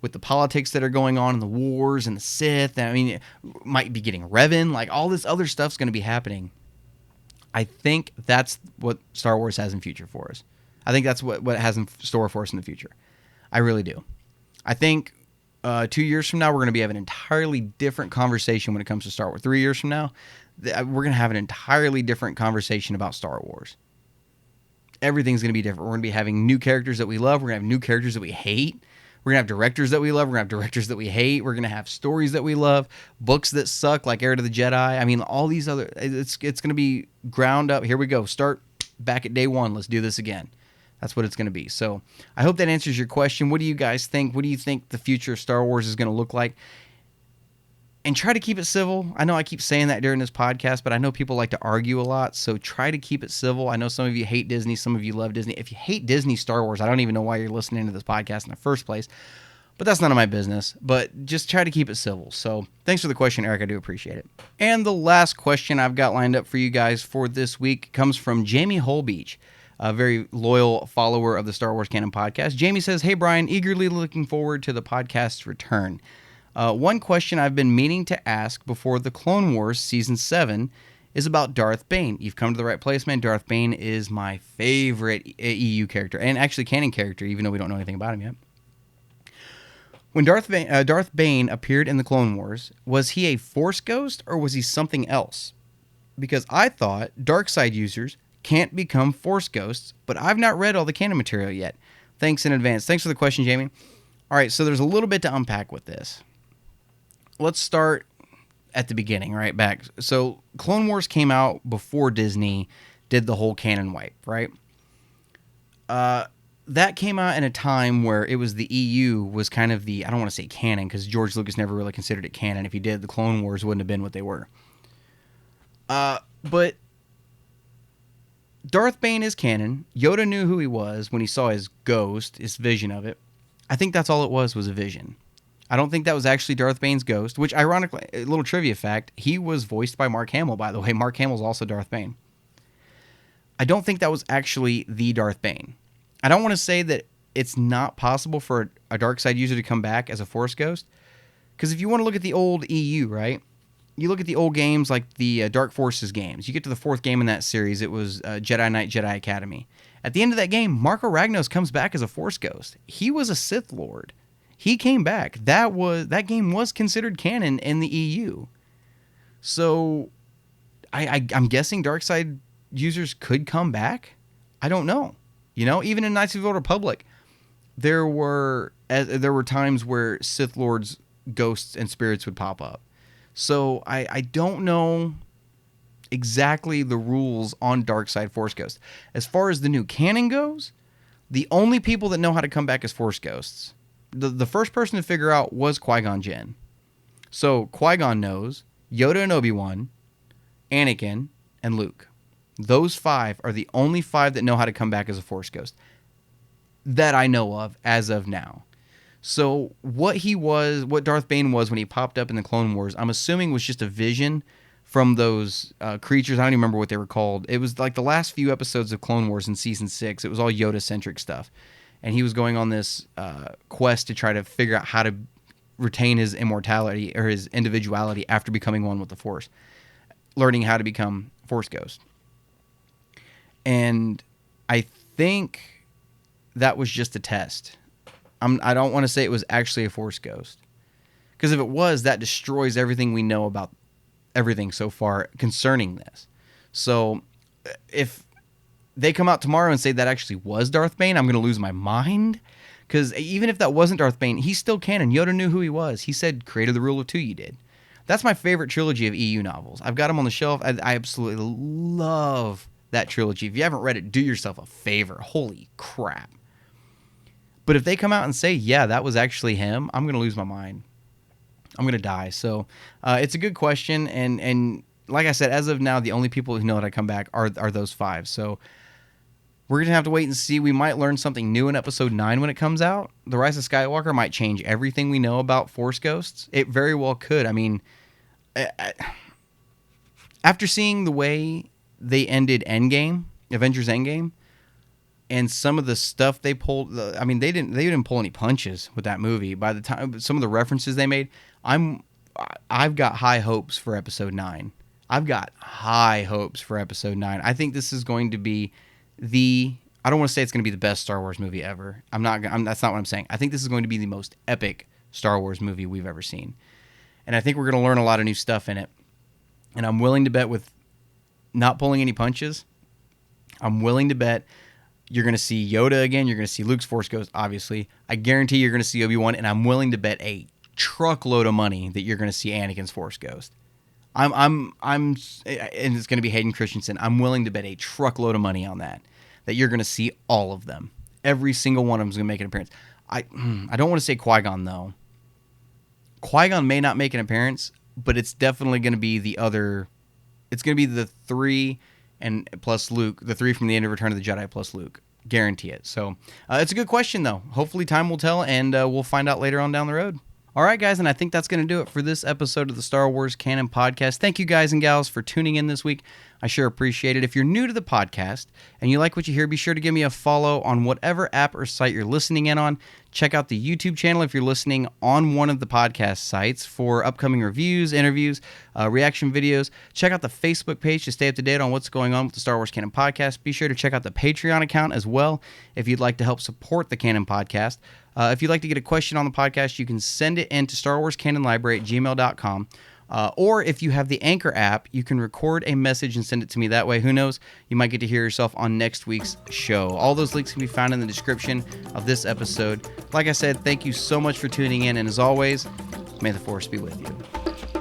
with the politics that are going on and the wars and the Sith. And I mean, it might be getting Revan, like all this other stuff's going to be happening. I think that's what Star Wars has in future for us. I think that's what it has in store for us in the future. I really do. I think 2 years from now, we're going to be having an entirely different conversation when it comes to Star Wars. 3 years from now, we're going to have an entirely different conversation about Star Wars. Everything's going to be different. We're going to be having new characters that we love. We're going to have new characters that we hate. We're going to have directors that we love. We're going to have directors that we hate. We're going to have stories that we love. Books that suck, like Heir to the Jedi. I mean, all these other... It's going to be ground up. Here we go. Start back at day one. Let's do this again. That's what it's going to be. So I hope that answers your question. What do you guys think? What do you think the future of Star Wars is going to look like? And try to keep it civil. I know I keep saying that during this podcast, but I know people like to argue a lot, so try to keep it civil. I know some of you hate Disney, some of you love Disney. If you hate Disney Star Wars, I don't even know why you're listening to this podcast in the first place, but that's none of my business. But just try to keep it civil. So thanks for the question, Eric. I do appreciate it. And the last question I've got lined up for you guys for this week comes from Jamie Holbeach, a very loyal follower of the Star Wars Canon Podcast. Jamie says, "Hey, Brian, eagerly looking forward to the podcast's return. One question I've been meaning to ask before the Clone Wars Season 7 is about Darth Bane. You've come to the right place, man. Darth Bane is my favorite EU character, and actually canon character, even though we don't know anything about him yet. When Darth Bane appeared in the Clone Wars, was he a Force ghost or was he something else? Because I thought dark side users can't become Force ghosts, but I've not read all the canon material yet. Thanks in advance." Thanks for the question, Jamie. All right, so there's a little bit to unpack with this. Let's start at the beginning, right back. So Clone Wars came out before Disney did the whole canon wipe, right? That came out in a time where it was the EU was kind of the, I don't want to say canon, because George Lucas never really considered it canon. If he did, the Clone Wars wouldn't have been what they were. But Darth Bane is canon. Yoda knew who he was when he saw his ghost, his vision of it. I think that's all it was a vision. I don't think that was actually Darth Bane's ghost, which ironically, a little trivia fact, he was voiced by Mark Hamill, by the way. Mark Hamill's also Darth Bane. I don't think that was actually the Darth Bane. I don't want to say that it's not possible for a dark side user to come back as a Force ghost, because if you want to look at the old EU, right? You look at the old games like the Dark Forces games. You get to the fourth game in that series, it was Jedi Knight, Jedi Academy. At the end of that game, Marco Ragnos comes back as a Force ghost. He was a Sith Lord. He came back. That game was considered canon in the EU. So I'm guessing dark side users could come back. I don't know. You know, even in Knights of the Old Republic, there were times where Sith Lords, ghosts, and spirits would pop up. So I don't know exactly the rules on dark side Force ghosts. As far as the new canon goes, the only people that know how to come back as Force ghosts, the first person to figure out was Qui-Gon Jinn. So Qui-Gon knows, Yoda and Obi-Wan, Anakin, and Luke. Those 5 are the only 5 that know how to come back as a Force ghost that I know of as of now. So what Darth Bane was when he popped up in the Clone Wars, I'm assuming was just a vision from those creatures. I don't even remember what they were called. It was like the last few episodes of Clone Wars in Season 6. It was all Yoda-centric stuff. And he was going on this quest to try to figure out how to retain his immortality or his individuality after becoming one with the Force. Learning how to become Force Ghost. And I think that was just a test. I don't want to say it was actually a Force Ghost. Because if it was, that destroys everything we know about everything so far concerning this. So if they come out tomorrow and say that actually was Darth Bane, I'm going to lose my mind. Because even if that wasn't Darth Bane, he's still canon. Yoda knew who he was. He said, created the rule of 2, you did. That's my favorite trilogy of EU novels. I've got them on the shelf. I absolutely love that trilogy. If you haven't read it, do yourself a favor. Holy crap. But if they come out and say, yeah, that was actually him, I'm going to lose my mind. I'm going to die. So it's a good question. And like I said, as of now, the only people who know that I come back are those 5. So we're going to have to wait and see. We might learn something new in episode 9 when it comes out. The Rise of Skywalker might change everything we know about Force Ghosts. It very well could. I mean, after seeing the way they ended Avengers Endgame, and some of the stuff they pulled, I mean, they didn't pull any punches with that movie. By the time some of the references they made, I've got high hopes for episode 9. I've got high hopes for episode 9. I think this is going to be I don't want to say it's going to be the best Star Wars movie ever. That's not what I'm saying. I think this is going to be the most epic Star Wars movie we've ever seen. And I think we're going to learn a lot of new stuff in it. And I'm willing to bet, with not pulling any punches, I'm willing to bet you're going to see Yoda again. You're going to see Luke's Force Ghost, obviously. I guarantee you're going to see Obi-Wan, and I'm willing to bet a truckload of money that you're going to see Anakin's Force Ghost. And it's going to be Hayden Christensen. I'm willing to bet a truckload of money on that you're going to see all of them. Every single one of them is going to make an appearance. I don't want to say Qui-Gon, though. Qui-Gon may not make an appearance, but it's definitely going to be the other. It's going to be the 3 and plus Luke, the 3 from the end of Return of the Jedi plus Luke. Guarantee it. So it's a good question, though. Hopefully time will tell, and we'll find out later on down the road. All right, guys, and I think that's going to do it for this episode of the Star Wars Canon Podcast. Thank you, guys and gals, for tuning in this week. I sure appreciate it. If you're new to the podcast and you like what you hear, be sure to give me a follow on whatever app or site you're listening in on. Check out the YouTube channel if you're listening on one of the podcast sites for upcoming reviews, interviews, reaction videos. Check out the Facebook page to stay up to date on what's going on with the Star Wars Canon Podcast. Be sure to check out the Patreon account as well if you'd like to help support the Canon Podcast. If you'd like to get a question on the podcast, you can send it into StarWarsCanonLibrary@gmail.com. Or if you have the Anchor app, you can record a message and send it to me that way. Who knows? You might get to hear yourself on next week's show. All those links can be found in the description of this episode. Like I said, thank you so much for tuning in. And as always, may the Force be with you.